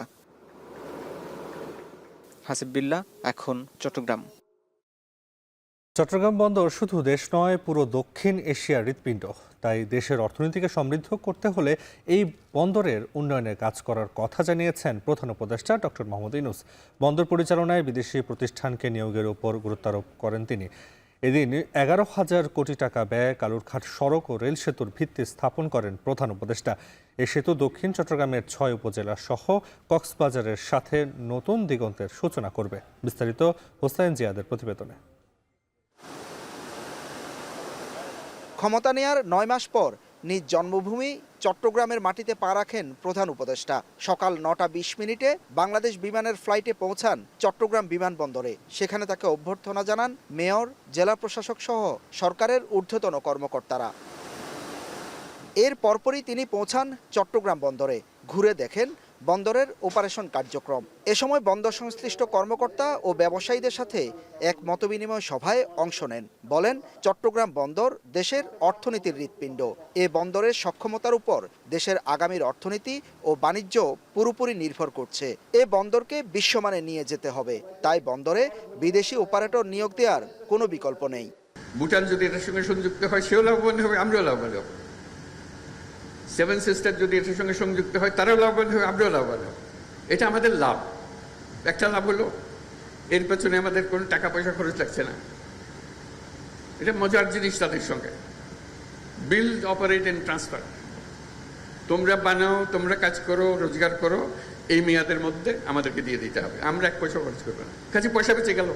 হাসিব বিল্লাহ, এখন চট্টগ্রাম। চট্টগ্রাম বন্দর শুধু দেশ নয়, পুরো দক্ষিণ এশিয়ার হৃৎপিণ্ড। তাই দেশের অর্থনীতিকে সমৃদ্ধ করতে হলে এই বন্দরের উন্নয়নের কাজ করার কথা জানিয়েছেন প্রধান উপদেষ্টা ডক্টর মোহাম্মদ ইউনূস। বন্দর পরিচালনায় বিদেশি প্রতিষ্ঠানকে নিয়োগের উপর গুরুত্ব আরোপ করেন তিনি। এদিন 11,000 কোটি টাকা ব্যয়ে কালুরঘাট সড়ক ও রেল সেতুর ভিত্তি স্থাপন করেন প্রধান উপদেষ্টা। এই সেতু দক্ষিণ চট্টগ্রামের 6 উপজেলা সহ কক্সবাজারের সাথে নতুন দিগন্তের সূচনা করবে। বিস্তারিত হোসাইন জিয়াদের প্রতিবেদনে। ক্ষমতা নেয়ার 9 মাস পর নিজ জন্মভূমি চট্টগ্রামের মাটিতে পা রাখেন প্রধান উপদেষ্টা। সকাল 9:20 বাংলাদেশ বিমানের ফ্লাইটে পৌঁছান চট্টগ্রাম বিমানবন্দরে। সেখানে তাকে অভ্যর্থনা জানান মেয়র, জেলা প্রশাসক সহ সরকারের ঊর্ধ্বতন কর্মকর্তারা। এর পরপরই তিনি পৌঁছান চট্টগ্রাম বন্দরে, ঘুরে দেখেন বন্দরের অপারেশন কার্যক্রম। এ সময় বন্দর সংশ্লিষ্ট কর্মকর্তা ও ব্যবসায়ীদের সাথে এক মতবিনিময় সভায় অংশ নেন। বলেন, চট্টগ্রাম বন্দর দেশের অর্থনীতির হৃৎপিণ্ড। এ বন্দরের সক্ষমতার উপর দেশের আগামীর অর্থনীতি ও বাণিজ্য পুরোপুরি নির্ভর করছে। এ বন্দরকে বিশ্বমানে নিয়ে যেতে হবে। তাই বন্দরে বিদেশি অপারেটর নিয়োগ দেওয়ার কোনো বিকল্প নেই। ভুটান যদি এটার সঙ্গে সংযুক্ত হয়, সেও লাভবান হবে, আমরাও লাভবান হব। সেভেন সিস্টার যদি এটার সঙ্গে সংযুক্ত হয়, তারাও লাভবান হবে, আমরাও লাভবান হব। এটা আমাদের লাভ। একটা লাভ হলো, এর পেছনে আমাদের কোনো টাকা পয়সা খরচ লাগছে না। এটা মজার জিনিস তাদের সঙ্গে। Build, operate and transfer. তোমরা বানাও, তোমরা কাজ করো, রোজগার করো, এই মেয়াদের মধ্যে আমাদেরকে দিয়ে দিতে হবে। আমরা 1 পয়সা খরচ করবো না। কাজে পয়সা বেঁচে গেল,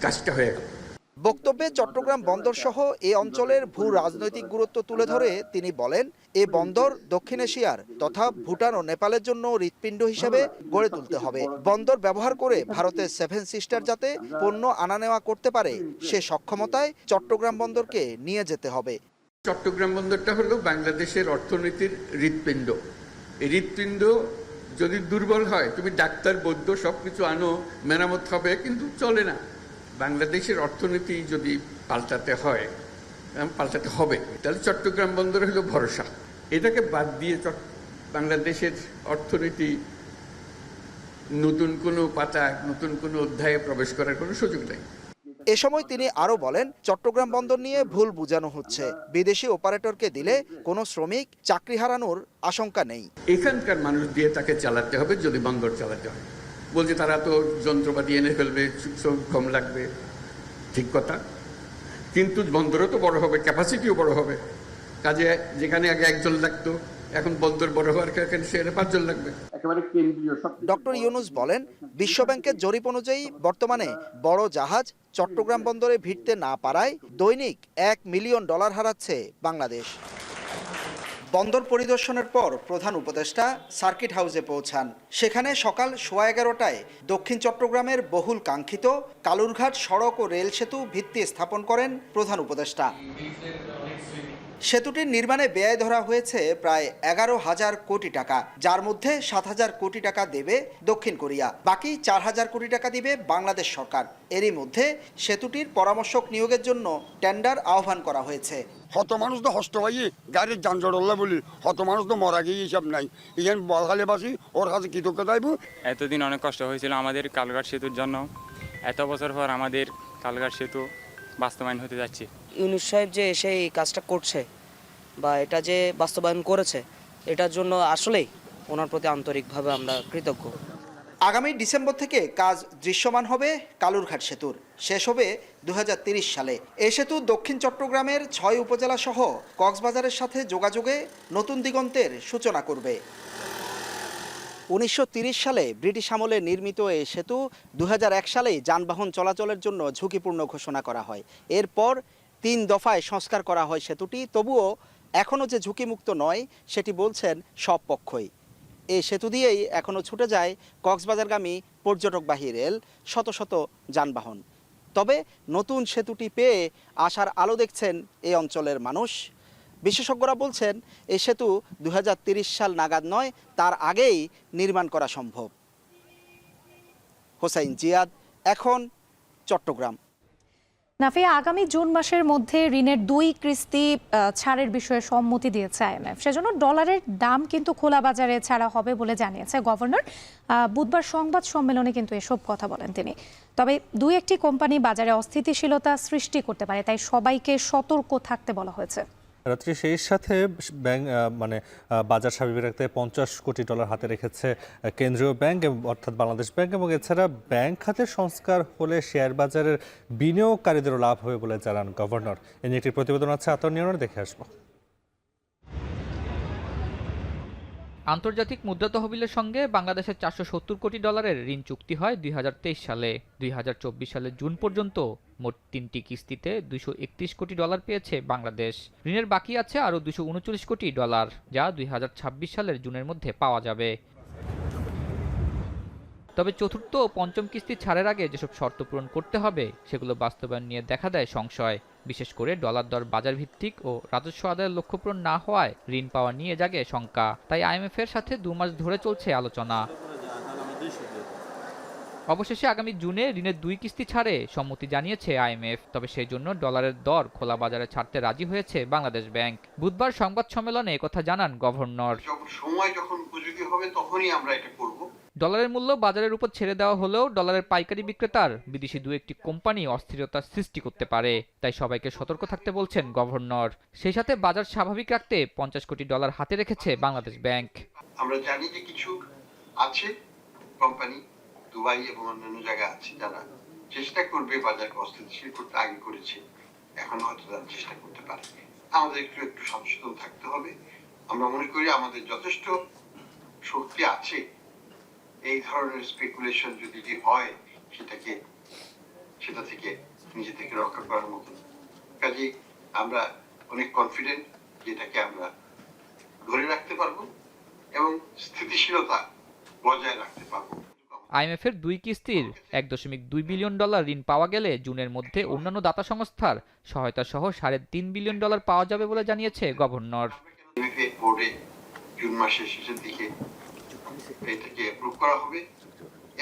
কাজটা হয়ে গেল। বক্তব্যে চট্টগ্রাম বন্দর সহ এ অঞ্চলের ভূ রাজনৈতিক গুরুত্ব তুলে ধরে তিনি বলেন, এ বন্দর দক্ষিণ এশিয়ার তথা ভুটান ও নেপালের জন্য হৃৎপিণ্ড হিসেবে গড়ে তুলতে হবে। বন্দর ব্যবহার করে ভারতের 7 সিস্টার যাতে পণ্য আনা নেওয়া করতে পারে সে সক্ষমতায় চট্টগ্রাম বন্দরকে নিয়ে যেতে হবে। চট্টগ্রাম বন্দরটা হলো বাংলাদেশের অর্থনীতির হৃৎপিণ্ড। এই হৃৎপিণ্ড যদি দুর্বল হয়, তুমি ডাক্তার বৈদ্য সবকিছু আনো, মেরামত হবে, কিন্তু চলে না। বাংলাদেশের অর্থনীতি যদি পাল্টাতে হয়, পাল্টাতে হবে, তাহলে চট্টগ্রাম বন্দর হলো ভরসা। এটাকে বাদ দিয়ে বাংলাদেশের অর্থনীতি নতুন কোনো পাতা, নতুন কোনো অধ্যায়ে প্রবেশ করার কোনো সুযোগ নেই। এ সময় তিনি আরো বলেন, চট্টগ্রাম বন্দর নিয়ে ভুল বোঝানো হচ্ছে। বিদেশি অপারেটরকে দিলে কোনো শ্রমিক চাকরি হারানোর আশঙ্কা নেই। এখানকার মানুষ দিয়ে তাকে চালাতে হবে যদি বন্দর চালাতে হয়। বলছে তারা তো যন্ত্রপাতি এনে ফেলবে, শ্রমিক কম লাগবে, ঠিক কথা, কিন্তু বন্দরও তো বড় হবে, ক্যাপাসিটিও বড় হবে। কাজে যেখানে আগে একজন লাগতো, এখন বন্দর বড় হওয়ার কারণে সেখানে 5 জন লাগবে। একেবারে কেন্দ্রীয়। ডক্টর ইউনুস বলেন, বিশ্বব্যাংকের জরিপ অনুযায়ী বর্তমানে বড় জাহাজ চট্টগ্রাম বন্দরে ভিড়তে না পারায় দৈনিক $1 মিলিয়ন হারাচ্ছে বাংলাদেশ। বন্দর পরিদর্শনের পর প্রধান উপদেষ্টা সার্কিট হাউসে পৌঁছান। সেখানে সকাল 11:15টায় দক্ষিণ চট্টগ্রামের বহুল কাঙ্ক্ষিত কালুরঘাট সড়ক ও রেল সেতু ভিত্তি স্থাপন করেন প্রধান উপদেষ্টা। সেতুটির নির্মাণে ব্যয় ধরা হয়েছে প্রায় 11,000 কোটি টাকা, যার মধ্যে 7,000 কোটি টাকা দেবে দক্ষিণ কোরিয়া, বাকি 4,000 কোটি টাকা দিবে বাংলাদেশ সরকার। এরই মধ্যে সেতুটির পরামর্শক নিয়োগের জন্য টেন্ডার আহ্বান করা হয়েছে। হত মানুষ তো হস্ত পাই গাড়ির যানজট হল্লা বলি, হত মানুষ তো মরা গিয়ে হিসাব নাই। এখানে বলখালে বাসি ওর কাছে কৃতজ্ঞতা আইব। এতদিন অনেক কষ্ট হয়েছিল আমাদের কালঘাট সেতুর জন্য, এত বছর পর আমাদের কালঘাট সেতু বাস্তবায়ন হতে যাচ্ছে। ইউনুস সাহেব যে এসে এই কাজটা করছে বা এটা যে বাস্তবায়ন করেছে, এটার জন্য আসলেই ওনার প্রতি আন্তরিকভাবে আমরা কৃতজ্ঞ। আগামী ডিসেম্বর থেকে কাজ দৃশ্যমান হবে কালুরঘাট সেতুর, শেষ হবে 2030 সালে। এই সেতু দক্ষিণ চট্টগ্রামের 6 উপজেলা সহ কক্সবাজারের সাথে যোগাযোগে নতুন দিগন্তের সূচনা করবে। 1930 সালে ব্রিটিশ আমলে নির্মিত এই সেতু 2001 সালে যানবাহন চলাচলের জন্য ঝুঁকিপূর্ণ ঘোষণা করা হয়। এরপর 3 দফায় সংস্কার করা হয় সেতুটি। তবুও এখনও যে ঝুঁকিমুক্ত নয় সেটি বলছেন সব পক্ষই। এই সেতু দিয়েই এখনও ছুটে যায় কক্সবাজারগামী পর্যটকবাহী রেল, শত শত যানবাহন। তবে নতুন সেতুটি পেয়ে আশার আলো দেখছেন এই অঞ্চলের মানুষ। বিশেষজ্ঞরা বলছেন এই সেতু 2030 সাল নাগাদ নয়, তার আগেই নির্মাণ করা সম্ভব। হোসাইন জিয়াদ, এখন চট্টগ্রাম। নাফিয়া, আগামী জুন মাসের মধ্যে ঋণের 2 কিস্তি ছাড়ের বিষয়ে সম্মতি দিয়েছে আইএমএফ। সেজন্য ডলারের দাম কিন্তু খোলা বাজারে ছাড়া হবে বলে জানিয়েছে গভর্নর। বুধবার সংবাদ সম্মেলনে কিন্তু এসব কথা বলেন তিনি। তবে 2-1টি কোম্পানি বাজারে অস্থিতিশীলতা সৃষ্টি করতে পারে, তাই সবাইকে সতর্ক থাকতে বলা হয়েছে। রাত্রি সেই সাথে ব্যাংক বাজার স্বাভাবিক রাখতে $50 কোটি হাতে রেখেছে কেন্দ্রীয় ব্যাংক অর্থাৎ বাংলাদেশ ব্যাংক, এবং এছাড়া ব্যাংক খাতের সংস্কার হলে শেয়ার বাজারের বিনিয়োগকারীদেরও লাভ হবে বলে জানান গভর্নর। এ নিয়ে একটি প্রতিবেদন আছে, আতনিয়র দেখে আসবো। আন্তর্জাতিক মুদ্রা তহবিলের সঙ্গে বাংলাদেশের $470 কোটি ঋণ চুক্তি হয় 2023 সালে। 2024 সালের জুন পর্যন্ত মোট 3টি কিস্তিতে $231 কোটি পেয়েছে বাংলাদেশ। ঋণের বাকি আছে আরও $239 কোটি, যা 2026 সালের জুনের মধ্যে পাওয়া যাবে। তবে চতুর্থ ও পঞ্চম কিস্তি ছাড়ের আগে যেসব শর্ত পূরণ করতে হবে সেগুলো বাস্তবায়ন নিয়ে দেখা দেয় সংশয়। বিশেষ করে ডলার দর বাজার ভিত্তিক ও রাজস্ব আদায়ের লক্ষ্য পূরণ না হওয়ায় ঋণ পাওয়া নিয়ে জাগে শঙ্কা। তাই আইএমএফ এর সাথে 2 মাস ধরে চলছে আলোচনা। অবশেষে আগামী জুনে ঋণের 2 কিস্তি ছাড়ে সম্মতি জানিয়েছে আইএমএফ। তবে সেই জন্য ডলারের দর খোলা বাজারে ছাড়তে রাজি হয়েছে বাংলাদেশ ব্যাংক। বুধবার সংবাদ সম্মেলনে একথা জানান গভর্নর। সময় যখন উপযোগী হবে তখনই আমরা এটা করব। ডলারের মূল্য বাজারের উপর ছেড়ে দেওয়া হলেও ডলারের পাইকারি বিক্রেতার বিদেশি 2-1টি কোম্পানি অস্থিরতার সৃষ্টি করতে পারে, তাই সবাইকে সতর্ক থাকতে বলছেন গভর্নর। সেই সাথে বাজার স্বাভাবিক রাখতে $50 কোটি হাতে রেখেছে বাংলাদেশ ব্যাংক। আমরা জানি যে কিছু আছে কোম্পানি দুবাই এবং অন্যান্য জায়গায় আছে যারা চেষ্টা করবে বাজারকে অস্থিতিশীল করতে, আগে করেছে, এখন হয়তো তারা চেষ্টা করতে পারে। আমাদের একটু সচেতন থাকতে হবে। আমরা মনে করি আমাদের যথেষ্ট শক্তি আছে। এই ধরনের স্পেকুলেশন যদি হয় সেটা থেকে নিজে থেকে রক্ষা করার মতো। কাজেই আমরা অনেক কনফিডেন্ট যেটাকে আমরা ধরে রাখতে পারবো এবং স্থিতিশীলতা বজায় রাখতে পারবো। আইএমএফের 2 কিস্তির $1.2 বিলিয়ন ঋণ পাওয়া গেলে জুনের মধ্যে অন্যান্য দাতা সংস্থার সহায়তা সহ $3.5 বিলিয়ন পাওয়া যাবে বলে জানিয়েছে গভর্নর। বোর্ডে জুন মাসের শেষের দিকে এটাকে অ্যাপ্রুভ করা হবে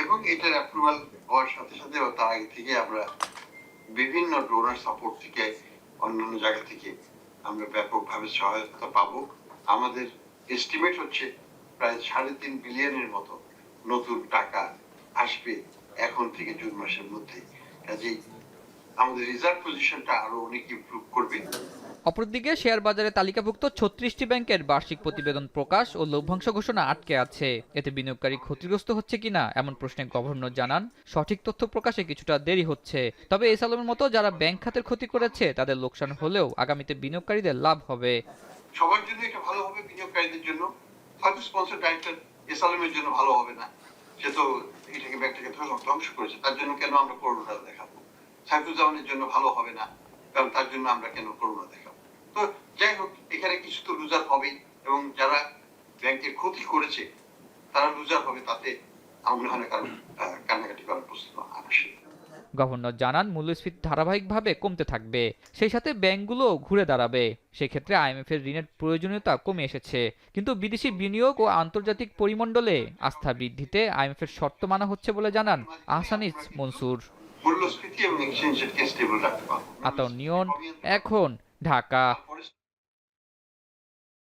এবং এটার অ্যাপ্রুভাল হওয়ার সাথে সাথে তার আগে থেকে আমরা বিভিন্ন ডোনার সাপোর্ট থেকে অন্যান্য জায়গা থেকে আমরা ব্যাপকভাবে সহায়তা পাবো। আমাদের এস্টিমেট হচ্ছে প্রায় 3.5 বিলিয়নের মতো নতুন টাকা আসবে এখন থেকে জুন মাসের মধ্যে। কাজেই আমাদের রিজার্ভ পজিশনটা আরো অনেক ইমপ্রুভ করবে। অপরদিকে শেয়ার বাজারে তালিকাভুক্ত 36টি ব্যাংকের বার্ষিক প্রতিবেদন প্রকাশ ও লভ্যাংশ ঘোষণা আটকে আছে। এতে বিনিয়োগকারী ক্ষতিগ্রস্ত হচ্ছে কিনা এমন প্রশ্নে গভর্নর জানান, সঠিক তথ্য প্রকাশে কিছুটা দেরি হচ্ছে। তবে এস আলমের মতো যারা ব্যাংক খাতের ক্ষতি করেছে তাদের লোকসান হলেও আগামীতে বিনিয়োগকারীদের লাভ হবে। সবার জন্য এটা ভালো হবে, বিনিয়োগকারীদের জন্য। হয়তো স্পন্সর ডাইরেক্টর এস আলমের জন্য ভালো হবে না, সে তো এটাকে ব্যাংকটাকে ধ্বংস করেছে, তার জন্য কেন আমরা করোনা দেখাবো। সাইফুজ্জামানের জন্য ভালো হবে না, কারণ তার জন্য আমরা কেন করোনা দেখাবো। তো যাই হোক, এখানে কিছু তো লুজার হবেই এবং যারা ব্যাংকের ক্ষতি করেছে তারা লুজার হবে, তাতে আমার মনে হয় না কারণ কান্নাকাটি করার প্রশ্ন আসে। গভর্নর জানান, মূল্যস্ফীতি ধারাবাহিকভাবে কমতে থাকবে, সেই সাথে ব্যাংকগুলো ঘুরে দাঁড়াবে। সেক্ষেত্রে আইএমএফ এর ঋণের প্রয়োজনীয়তা কমে এসেছে, কিন্তু বিদেশি বিনিয়োগ ও আন্তর্জাতিক পরিমণ্ডলে আস্থা বৃদ্ধিতে আইএমএফ এর শর্ত মানা হচ্ছে বলে জানান আহসানিস মনসুর। মূল্যস্ফীতি এবং এক্সচেঞ্জ রেটকে স্টেবল রাখতে পারবো। আতাউর নিয়ন, এখন, ঢাকা।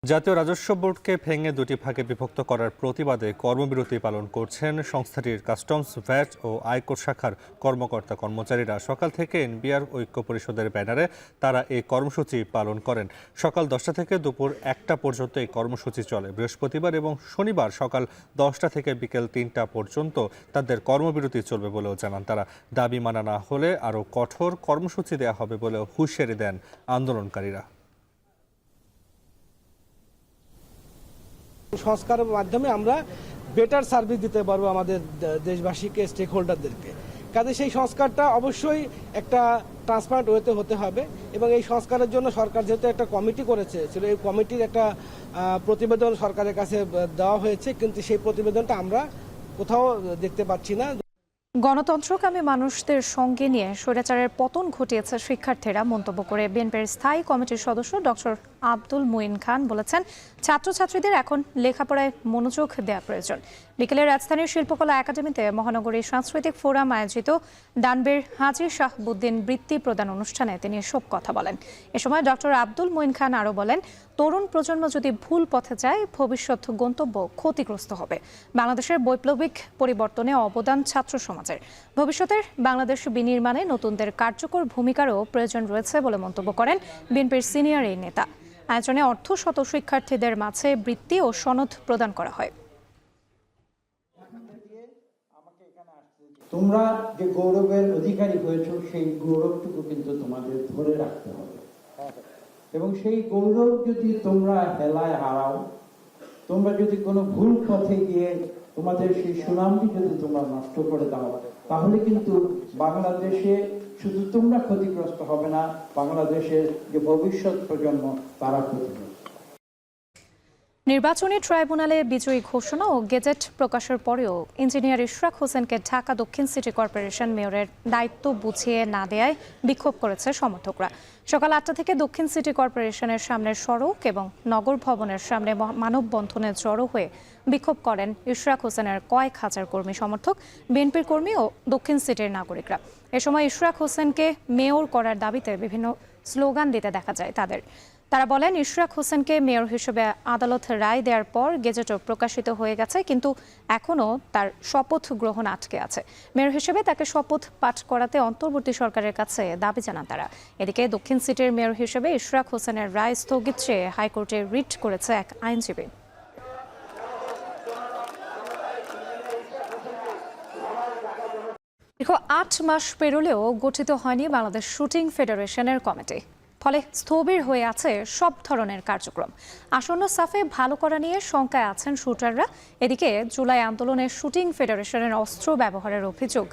জাতীয় রাজস্ব বোর্ডকে ভেঙে 2টি ভাগে বিভক্ত করার প্রতিবাদে কর্মবিরতি পালন করছেন সংস্থাটির কাস্টমস, ভ্যাট ও আয়কর শাখার কর্মকর্তা কর্মচারীরা। সকাল থেকে এনবিআর ঐক্য পরিষদের ব্যানারে তারা এই কর্মসূচি পালন করেন। সকাল 10টা থেকে দুপুর 1টা পর্যন্ত এই কর্মসূচি চলে। বৃহস্পতিবার এবং শনিবার সকাল 10টা থেকে বিকেল 3টা পর্যন্ত তাদের কর্মবিরতি চলবে বলেও জানান তারা। দাবি মানা না হলে আরও কঠোর কর্মসূচি দেওয়া হবে বলেও হুঁশিয়ারি দেন আন্দোলনকারীরা। সংস্কারের মাধ্যমে আমরা বেটার সার্ভিস দিতে পারবো আমাদের দেশবাসীকে, স্টেক হোল্ডারদেরকে। কাজে সেই সংস্কারটা অবশ্যই একটা ট্রান্সপারেন্ট ওয়েতে হতে হবে এবং এই সংস্কারের জন্য সরকার যেহেতু একটা কমিটি করেছে, এই কমিটির একটা প্রতিবেদন সরকারের কাছে দেওয়া হয়েছে, কিন্তু সেই প্রতিবেদনটা আমরা কোথাও দেখতে পাচ্ছি না। গণতন্ত্রকামী মানুষদের সঙ্গে নিয়ে স্বৈরাচারের পতন ঘটিয়েছে শিক্ষার্থীরা মন্তব্য করে বিএনপির স্থায়ী কমিটির সদস্য ডক্টর আব্দুল মুইন খান বলেছেন, ছাত্রছাত্রীদের এখন লেখাপড়ায় মনোযোগ দেওয়া প্রয়োজন। বিকেলে রাজধানীর শিল্পকলা একাডেমিতে মহানগরী সাংস্কৃতিক ফোরাম আয়োজিত ডানবের হাজী শাহাবুদ্দিন বৃত্তি প্রদান অনুষ্ঠানে তিনি এসব কথা বলেন। এ সময় ডক্টর আব্দুল মুইন খান আরও বলেন, তরুণ প্রজন্ম যদি ভুল পথে যায় ভবিষ্যৎ গন্তব্য ক্ষতিগ্রস্ত হবে। বাংলাদেশের বৈপ্লবিক পরিবর্তনে অবদান ছাত্র সমাজের। ভবিষ্যতের বাংলাদেশ বিনির্মাণে নতুনদের কার্যকর ভূমিকারও প্রয়োজন রয়েছে বলে মন্তব্য করেন বিএনপির সিনিয়র এই নেতা। আয়োজনে অর্ধশত শিক্ষার্থীদের মাঝে বৃত্তি ও সনদ প্রদান করা হয়। তোমরা যে গৌরবের অধিকারী হয়েছো সেই গৌরবটুকু কিন্তু তোমাদের ধরে রাখতে হবে এবং সেই গৌরব যদি তোমরা হেলায় হারাও, তোমরা যদি কোনো ভুল পথে গিয়ে তোমাদের সেই সুনামটি যদি তোমরা নষ্ট করে দাও, তাহলে কিন্তু বাংলাদেশে শুধু তোমরা ক্ষতিগ্রস্ত হবে না, বাংলাদেশের যে ভবিষ্যৎ প্রজন্ম তারা ক্ষতিগ্রস্ত। নির্বাচনী ট্রাইব্যুনালে বিজয়ী ঘোষণা ও গেজেট প্রকাশের পরেও ইঞ্জিনিয়ার ইশরাক হোসেনকে ঢাকা দক্ষিণ সিটি কর্পোরেশন মেয়রের দায়িত্ব বুঝিয়ে না দেয়ায় বিক্ষোভ করেছে সমর্থকরা। সকাল 8টা থেকে দক্ষিণ সিটি কর্পোরেশনের সামনের সড়ক এবং নগর ভবনের সামনে মানববন্ধনে জড়ো হয়ে বিক্ষোভ করেন ইশরাক হোসেনের কয়েক হাজার কর্মী সমর্থক, বিএনপির কর্মী ও দক্ষিণ সিটির নাগরিকরা। এ সময় ইশরাক হোসেনকে মেয়র করার দাবিতে বিভিন্ন স্লোগান দিতে দেখা যায় তাদের। তারা বলেন, ইশরাক হোসেনকে মেয়র হিসেবে আদালত রায় দেওয়ার পর গেজেটও প্রকাশিত হয়ে গেছে, কিন্তু এখনও তার শপথ গ্রহণ আটকে আছে। মেয়র হিসেবে তাকে শপথ পাঠ করাতে অন্তর্বর্তী সরকারের কাছে দাবি জানান তারা। এদিকে দক্ষিণ সিটির মেয়র হিসেবে ইশরাক হোসেনের রায় স্থগিত চেয়ে হাইকোর্টে রিট করেছে এক আইনজীবী। দীর্ঘ 8 মাস পেরোলেও গঠিত হয়নি বাংলাদেশ শুটিং ফেডারেশনের কমিটি। ফলে স্থবির হয়ে আছে সব ধরনের কার্যক্রম। আসন্ন সাফে ভালো করা নিয়ে শঙ্কায় আছেন শুটাররা। এদিকে জুলাই আন্দোলনের শুটিং ফেডারেশনের অস্ত্র ব্যবহারের অভিযোগ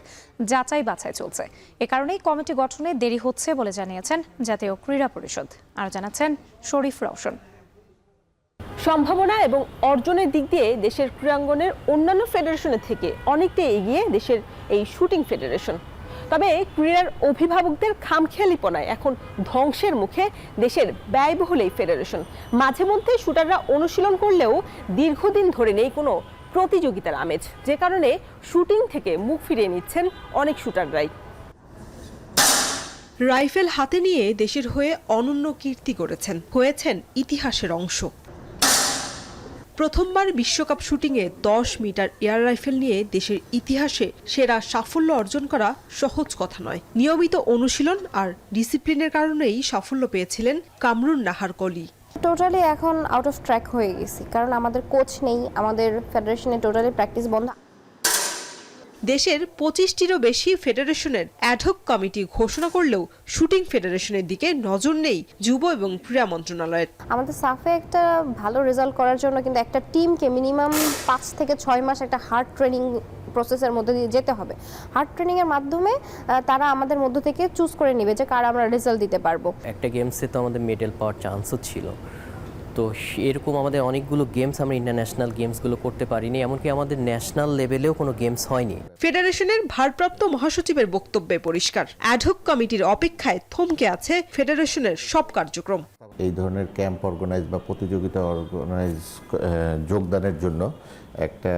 যাচাই বাছাই চলছে। এ কারণেই কমিটি গঠনে দেরি হচ্ছে বলে জানিয়েছেন জাতীয় ক্রীড়া পরিষদ। আর জানাচ্ছেন শরীফ রওশন। সম্ভাবনা এবং অর্জনের দিক দিয়ে দেশের ক্রীড়াঙ্গনের অন্যান্য ফেডারেশনের থেকে অনেকটাই এগিয়ে দেশের এই শুটিং ফেডারেশন। তবে ক্রীড়ার অভিভাবকদের খামখেয়ালিপনায় এখন ধ্বংসের মুখে দেশের ব্যয়বহুল এই ফেডারেশন। মাঝে মধ্যে শুটাররা অনুশীলন করলেও দীর্ঘদিন ধরে নেই কোনো প্রতিযোগিতার আমেজ, যে কারণে শুটিং থেকে মুখ ফিরিয়ে নিচ্ছেন অনেক শুটাররাই। রাইফেল হাতে নিয়ে দেশের হয়ে অনন্য কীর্তি করেছেন, হয়েছেন ইতিহাসের অংশ। প্রথমবার বিশ্বকাপ শুটিংয়ে 10 মিটার এয়ার রাইফেল নিয়ে দেশের ইতিহাসে সেরা সাফল্য অর্জন করা সহজ কথা নয়। নিয়মিত অনুশীলন আর ডিসিপ্লিনের কারণেই সাফল্য পেয়েছিলেন কামরুন নাহার কলি। টোটালি এখন আউট অফ ট্র্যাক হয়ে গেছি, কারণ আমাদের কোচ নেই, আমাদের ফেডারেশনে টোটালি প্র্যাকটিস বন্ধ। দেশের 25টিরও বেশি ফেডারেশনের অ্যাডহক কমিটি ঘোষণা করলেও শুটিং ফেডারেশনের দিকে নজর নেই যুব এবং ক্রীড়া মন্ত্রণালয়ের। আমাদের সাফে একটা ভালো রেজাল্ট করার জন্য কিন্তু একটা টিমকে মিনিমাম 5 থেকে 6 মাস একটা হার্ড ট্রেনিং প্রসেসের মধ্যে দিয়ে যেতে হবে। হার্ড ট্রেনিংয়ের মাধ্যমে তারা আমাদের মধ্য থেকে চুজ করে নেবে যে কার আমরা রেজাল্ট দিতে পারবো। একটা গেমসে তো আমাদের মেডেল পাওয়ার চান্সও ছিল, তো এরকম আমাদের অনেকগুলো গেমস আমরা ইন্টারন্যাশনাল গেমসগুলো করতে পারিনি, এমনকি আমাদের ন্যাশনাল লেভেলেও কোনো গেমস হয়নি। ফেডারেশনের ভারপ্রাপ্ত মহাসচিবের বক্তব্যে পরিষ্কার, অ্যাডহক কমিটির অপেক্ষায় থমকে আছে ফেডারেশনের সব কার্যক্রম। এই ধরনের ক্যাম্প অর্গানাইজ বা প্রতিযোগিতা অর্গানাইজ যোগদানের জন্য একটা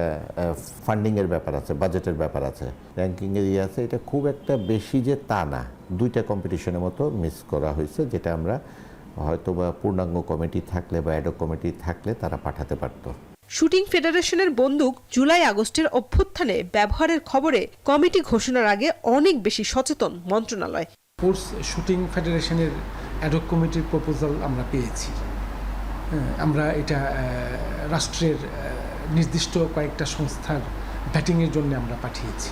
ফান্ডিংয়ের ব্যাপার আছে, বাজেটের ব্যাপার আছে, র্যাঙ্কিংয়ের ইয়ে আছে। এটা খুব একটা বেশি যে তা না, 2টা কম্পিটিশনের মতো মিস করা হয়েছে, যেটা আমরা হয়তো বা পূর্ণাঙ্গ কমিটি থাকলে বা অ্যাডহক কমিটি থাকলে তারা পাঠাতে পারত। শুটিং ফেডারেশনের বন্দুক জুলাই আগস্টের অভ্যুত্থানে ব্যবহারের খবরে কমিটি ঘোষণার আগে অনেক বেশি সচেতন মন্ত্রণালয়। স্পোর্টস শুটিং ফেডারেশনের অ্যাডহক কমিটির প্রপোজাল আমরা পেয়েছি। আমরা এটা রাষ্ট্রের নির্দিষ্ট কয়েকটা সংস্থার ব্যাটিংয়ের জন্য আমরা পাঠিয়েছি।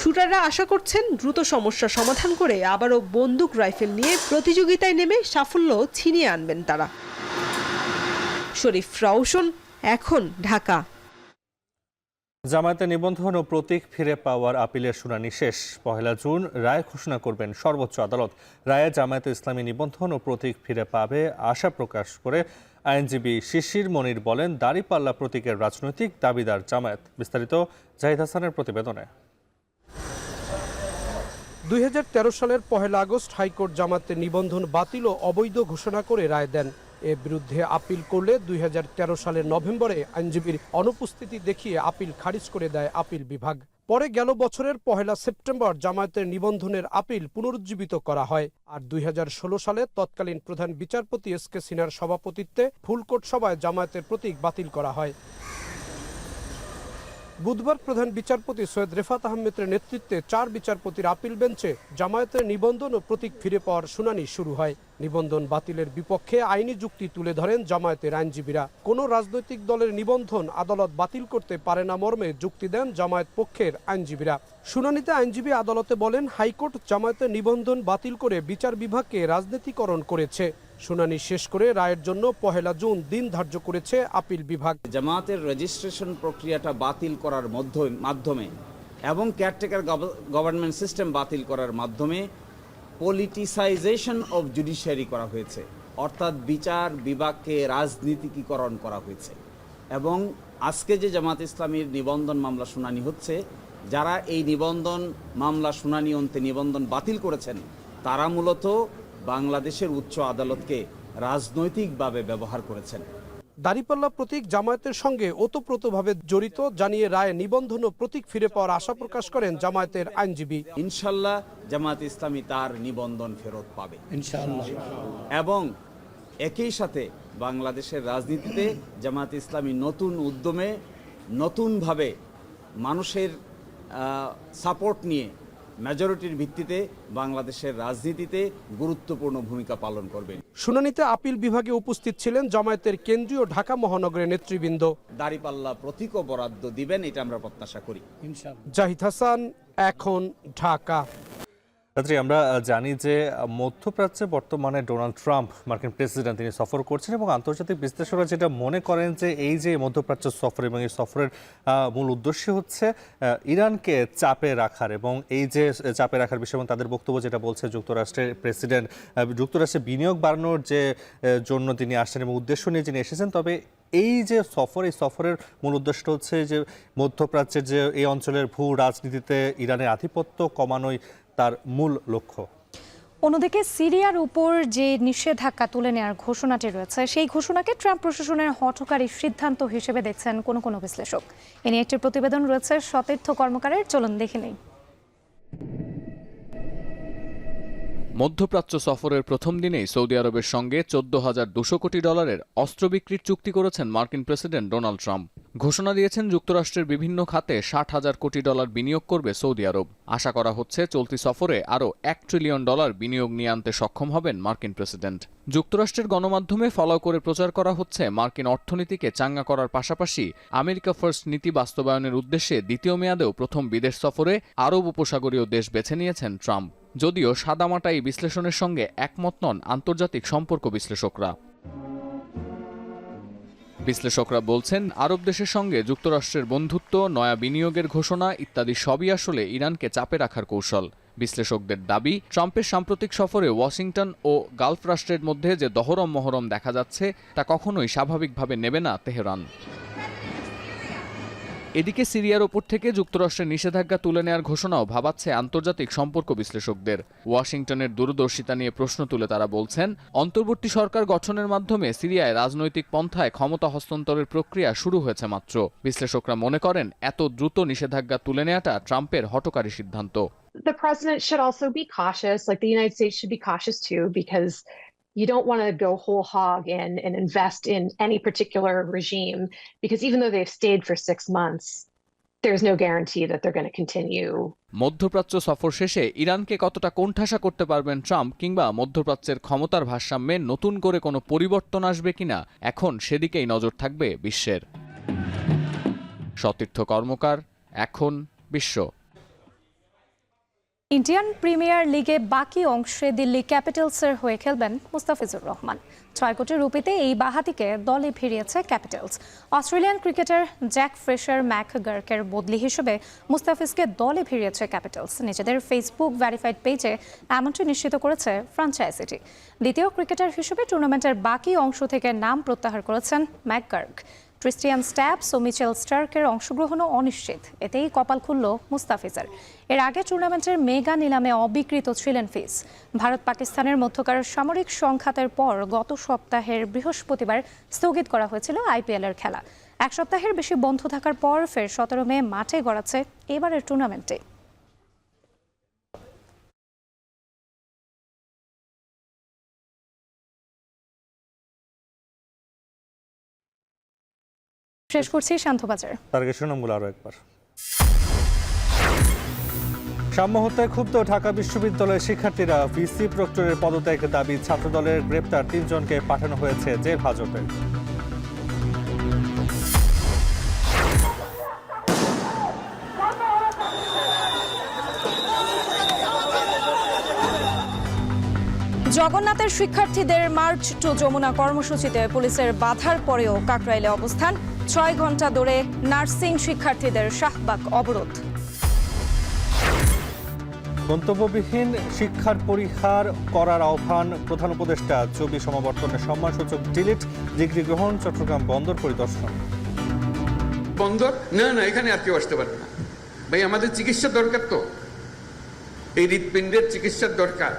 শুটাররা আশা করছেন দ্রুত সমস্যা সমাধান করে আবারও বন্দুক রাইফেল নিয়ে প্রতিযোগিতায় নেমে সাফল্য ছিনিয়ে আনবেন তারা। শরীফ রওশন, এখন, ঢাকা। জামায়াতে নিবন্ধন ও প্রতীক ফিরে পাওয়ার আপিলের শুনানি শেষ। 1 জুন রায় ঘোষণা করবেন সর্বোচ্চ আদালত। রায়ে জামায়াতে ইসলামী নিবন্ধন ও প্রতীক ফিরে পাবে আশা প্রকাশ করে আইনজীবী শিশির মনির বলেন, দাঁড়িপাল্লা প্রতীকের রাজনৈতিক দাবিদার জামায়াত। বিস্তারিত জাহিদ হাসানের প্রতিবেদনে। 2013 সালের 1 আগস্ট হাইকোর্ট জামায়াতের নিবন্ধন বাতিল ও অবৈধ ঘোষণা করে রায় দেন। এর বিরুদ্ধে আপিল করলে 2013 সালের নভেম্বরে আইনজীবীর অনুপস্থিতি দেখিয়ে আপিল খারিজ করে দেয় আপিল বিভাগ। পরে গেল বছরের 1 সেপ্টেম্বর জামায়াতের নিবন্ধনের আপিল পুনরুজ্জীবিত করা হয়। আর 2016 সালে তৎকালীন প্রধান বিচারপতি এস.কে. সিনহার সভাপতিত্বে ফুলকোট সভায় জামায়াতের প্রতীক বাতিল করা হয়। বুধবার প্রধান বিচারপতি সৈয়দ রেফাত আহমেদের নেতৃত্বে 4 বিচারপতির আপিল বেঞ্চে জামায়াতের নিবন্ধন ও প্রতীক ফিরে পাওয়ার শুনানি শুরু হয়। নিবন্ধন বাতিলের বিপক্ষে আইনি যুক্তি তুলে ধরেন জামায়াতের আইনজীবীরা। কোনো রাজনৈতিক দলের নিবন্ধন আদালত বাতিল করতে পারে না মর্মে যুক্তি দেন জামায়াত পক্ষের আইনজীবীরা। শুনানিতে আইনজীবী আদালতে বলেন, হাইকোর্ট জামায়াতের নিবন্ধন বাতিল করে বিচার বিভাগকে রাজনীতিকরণ করেছে। শুনানি শেষ করে রায়ের জন্য 1 জুন দিন ধার্য করেছে আপিল বিভাগ। জামায়াতের রেজিস্ট্রেশন প্রক্রিয়াটা বাতিল করার মাধ্যমে এবং কেয়ারটেকার গভর্নমেন্ট সিস্টেম বাতিল করার মাধ্যমে পলিটিসাইজেশন অফ জুডিশিয়ারি করা হয়েছে, অর্থাৎ বিচার বিভাগকে রাজনীতিকীকরণ করা হয়েছে। এবং আজকে যে জামায়াত ইসলামীর নিবন্ধন মামলা শুনানি হচ্ছে, যারা এই নিবন্ধন মামলা শুনানি অন্তে নিবন্ধন বাতিল করেছেন, তারা মূলত বাংলাদেশের উচ্চ আদালতকে রাজনৈতিকভাবে ব্যবহার করেছেন। দাঁড়িপাল্লা প্রতীক জামায়াতের সঙ্গে ওতপ্রোতভাবে জড়িত জানিয়ে রায়ে নিবন্ধন ও প্রতীক ফিরে পাওয়ার আশা প্রকাশ করেন জামায়াতের আইনজীবী। ইনশাল্লাহ জামায়াত ইসলামী তার নিবন্ধন ফেরত পাবে ইনশাল্লাহ। এবং একই সাথে বাংলাদেশের রাজনীতিতে জামায়াত ইসলামী নতুন উদ্যমে নতুনভাবে মানুষের সাপোর্ট নিয়ে মেজরিটির ভিত্তিতে বাংলাদেশের রাজনীতিতে গুরুত্বপূর্ণ ভূমিকা পালন করবেন। শুনানিতে আপিল বিভাগে উপস্থিত ছিলেন জামায়াতের কেন্দ্রীয় ঢাকা মহানগরের নেতৃবৃন্দ। দাঁড়িপাল্লা প্রতীকও বরাদ্দ দিবেন, এটা আমরা প্রত্যাশা করি ইনশাআল্লাহ। জাহিদ হাসান, এখন, ঢাকা। রাত্রি আমরা জানি যে মধ্যপ্রাচ্যে বর্তমানে ডোনাল্ড ট্রাম্প মার্কিন প্রেসিডেন্ট তিনি সফর করছেন এবং আন্তর্জাতিক বিশ্লেষকরা যেটা মনে করেন যে এই যে মধ্যপ্রাচ্য সফর এবং এই সফরের মূল উদ্দেশ্য হচ্ছে ইরানকে চাপে রাখার এবং এই যে চাপে রাখার বিষয় এবং তাদের বক্তব্য যেটা বলছে যুক্তরাষ্ট্রের প্রেসিডেন্ট যুক্তরাষ্ট্রে বিনিয়োগ বাড়ানোর যে জন্য তিনি আসছেন এবং উদ্দেশ্য নিয়ে যিনি এসেছেন। তবে এই যে সফর, এই সফরের মূল উদ্দেশ্য হচ্ছে যে মধ্যপ্রাচ্যের যে এই অঞ্চলের ভূ রাজনীতিতে ইরানের আধিপত্য কমানোই তার মূল লক্ষ্য। অন্যদিকে সিরিয়ার উপর যে নিষেধাজ্ঞা তুলে নেওয়ার ঘোষণাটি রয়েছে সেই ঘোষণাকে ট্রাম্প প্রশাসনের হঠকারী সিদ্ধান্ত হিসেবে দেখছেন কোনো বিশ্লেষক। এ নিয়ে একটি প্রতিবেদন রয়েছে সতীর্থ কর্মকারের, চলুন দেখে নেই। মধ্যপ্রাচ্য সফরের প্রথম দিনেই সৌদি আরবের সঙ্গে $14,200 কোটি অস্ত্র বিক্রির চুক্তি করেছেন মার্কিন প্রেসিডেন্ট ডোনাল্ড ট্রাম্প। ঘোষণা দিয়েছেন যুক্তরাষ্ট্রের বিভিন্ন খাতে $60,000 কোটি বিনিয়োগ করবে সৌদি আরব। আশা করা হচ্ছে চলতি সফরে আরও $1 ট্রিলিয়ন বিনিয়োগ নিয়ে আনতে সক্ষম হবেন মার্কিন প্রেসিডেন্ট। যুক্তরাষ্ট্রের গণমাধ্যমে ফলো করে প্রচার করা হচ্ছে মার্কিন অর্থনীতিকে চাঙ্গা করার পাশাপাশি আমেরিকা ফার্স্ট নীতি বাস্তবায়নের উদ্দেশ্যে দ্বিতীয় মেয়াদেও প্রথম বিদেশ সফরে আরব উপসাগরীয় দেশ বেছে নিয়েছেন ট্রাম্প। যদিও সাদামাটা এই বিশ্লেষণের সঙ্গে একমত নন আন্তর্জাতিক সম্পর্ক বিশ্লেষকরা। বিশ্লেষকরা বলছেন আরব দেশের সঙ্গে যুক্তরাষ্ট্রের বন্ধুত্ব, নয়া বিনিয়োগের ঘোষণা ইত্যাদি সবই আসলে ইরানকে চাপে রাখার কৌশল। বিশ্লেষকদের দাবি, ট্রাম্পের সাম্প্রতিক সফরে ওয়াশিংটন ও গালফ রাষ্ট্রের মধ্যে যে দহরম মহরম দেখা যাচ্ছে তা কখনোই স্বাভাবিকভাবে নেবে না তেহরান। এদিকে সিরিয়ার ওপর থেকে যুক্তরাষ্ট্রের নিষেধাজ্ঞা তুলে নেওয়ার ঘোষণাও ভাবাচ্ছে আন্তর্জাতিক সম্পর্ক বিশ্লেষকদের। ওয়াশিংটনের দূরদর্শিতা নিয়ে প্রশ্ন তুলে তারা বলছেন, অন্তর্বর্তী সরকার গঠনের মাধ্যমে সিরিয়ায় রাজনৈতিক পন্থায় ক্ষমতা হস্তান্তরের প্রক্রিয়া শুরু হয়েছে মাত্র। বিশ্লেষকরা মনে করেন এত দ্রুত নিষেধাজ্ঞা তুলে নেওয়াটা ট্রাম্পের হঠকারী সিদ্ধান্ত। The president should also be cautious, like the United States should be cautious too, because you don't want to go whole hog in and invest in any particular regime, because even though they've stayed for 6 months, there's no guarantee that they're going to continue. মধ্যপ্রাচ্য সফর শেষে ইরানকে কতটা কোণঠাসা করতে পারবেন Trump, কিংবা মধ্যপ্রাচ্যের ক্ষমতার ভারসাম্যে নতুন করে কোনো পরিবর্তন আসবে কিনা, এখন সেদিকেই নজর থাকবে বিশ্বের। সতীর্থ কর্মকার, এখন বিশ্ব। ইন্ডিয়ান প্রিমিয়ার লিগে বাকি অংশে দিল্লি ক্যাপিটালসের হয়ে খেলবেন মুস্তাফিজুর রহমান। 6 কোটি রুপিতে এই বাঁহাতিকে দলে ফিরিয়েছে Capitals. Australian cricketer Jake Fraser ম্যাকগার্কের বদলি হিসেবে মুস্তাফিজকে দলে ফিরিয়েছে ক্যাপিটালস। নিজেদের ফেসবুক ভেরিফাইড পেজে এমনটি নিশ্চিত করেছে ফ্র্যাঞ্চাইজিটি। দ্বিতীয় ক্রিকেটার হিসেবে টুর্নামেন্টের বাকি অংশ থেকে নাম প্রত্যাহার করেছেন ম্যাকগার্ক। ক্রিস্টিয়ান স্ট্যাপস ও মিচেল স্টার্কের অংশগ্রহণও অনিশ্চিত, এতেই কপাল খুলল মুস্তাফিজের। এর আগে টুর্নামেন্টের মেগা নিলামে অবিকৃত ছিলেন ফিস। ভারত পাকিস্তানের মধ্যকার সামরিক সংঘাতের পর গত সপ্তাহের বৃহস্পতিবার স্থগিত করা হয়েছিল আইপিএলের খেলা। 1 সপ্তাহের বেশি বন্ধ থাকার পর ফের 17 মে মাঠে গড়াচ্ছে এবারের টুর্নামেন্টে। শেষ করছি শান্তবাজার। তার আগে শুনুন আরো একবার। সাম্য হত্যায় ক্ষুব্ধ ঢাকা বিশ্ববিদ্যালয়ের শিক্ষার্থীরা, ভিসি প্রক্টরের পদত্যাগ দাবি, ছাত্রদলের গ্রেপ্তার 3 জনকে পাঠানো হয়েছে জেল হাজতে। জগন্নাথের শিক্ষার্থীদের মার্চ টু যমুনা কর্মসূচিতে পুলিশের বাধার পরেও কাকরাইলে অবস্থান। 6 ঘন্টা ধরে নার্সিং শিক্ষার্থীদের শাহবাগ অবরোধ। গন্তব্যবিহীন শিক্ষার পরিহার করার আহ্বান প্রধান উপদেষ্টা। ছবি সমাবর্তনের সম্মানসূচক ডিলিট, ডিগ্রি গ্রহণ। চট্টগ্রাম বন্দর পরিদর্শন। বন্দর না এখানে আর কেউ আসতে পারবে না ভাই, আমাদের চিকিৎসা দরকার, তো এই হৃৎপিণ্ডের চিকিৎসার দরকার।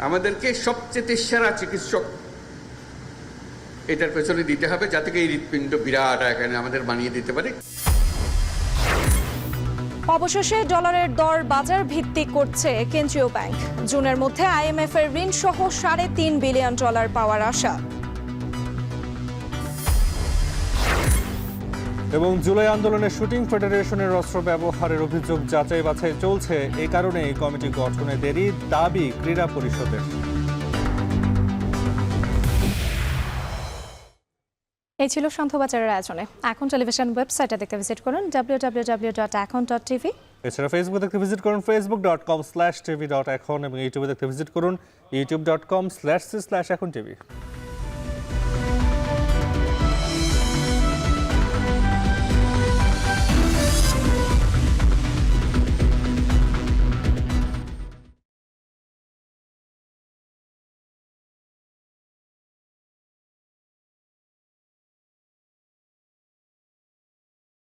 আমাদেরকে সবচেয়ে সেরা চিকিৎসক এটার পেছনে দিতে হবে, যাতে এই হৃৎপিণ্ড বিরাট এখানে আমাদের বানিয়ে দিতে পারে। অবশেষে ডলারের দর বাজার ভিত্তিক করছে কেন্দ্রীয় ব্যাংক। জুনের মধ্যে আইএমএফ এর ঋণ সহ $3.5 বিলিয়ন পাওয়ার আশা। এবং জুলাই আন্দোলনে শুটিং ফেডারেশনের অস্ত্র ব্যবহারের অভিযোগ যাচাই বাছাই চলছে, এই কারণে এই কমিটি গঠনে দেরি, দাবি ক্রীড়া পরিষদের। এই ছিল সন্ধ্যাবাজারের আয়োজনে। এখন টেলিভিশন ওয়েবসাইটে দেখতে ভিজিট করুন www.ekon.tv। এছাড়া ফেসবুক দেখতে ভিজিট করুন facebook.com/tv.ekon এবং ইউটিউবে দেখতে ভিজিট করুন youtube.com/c/ekontv।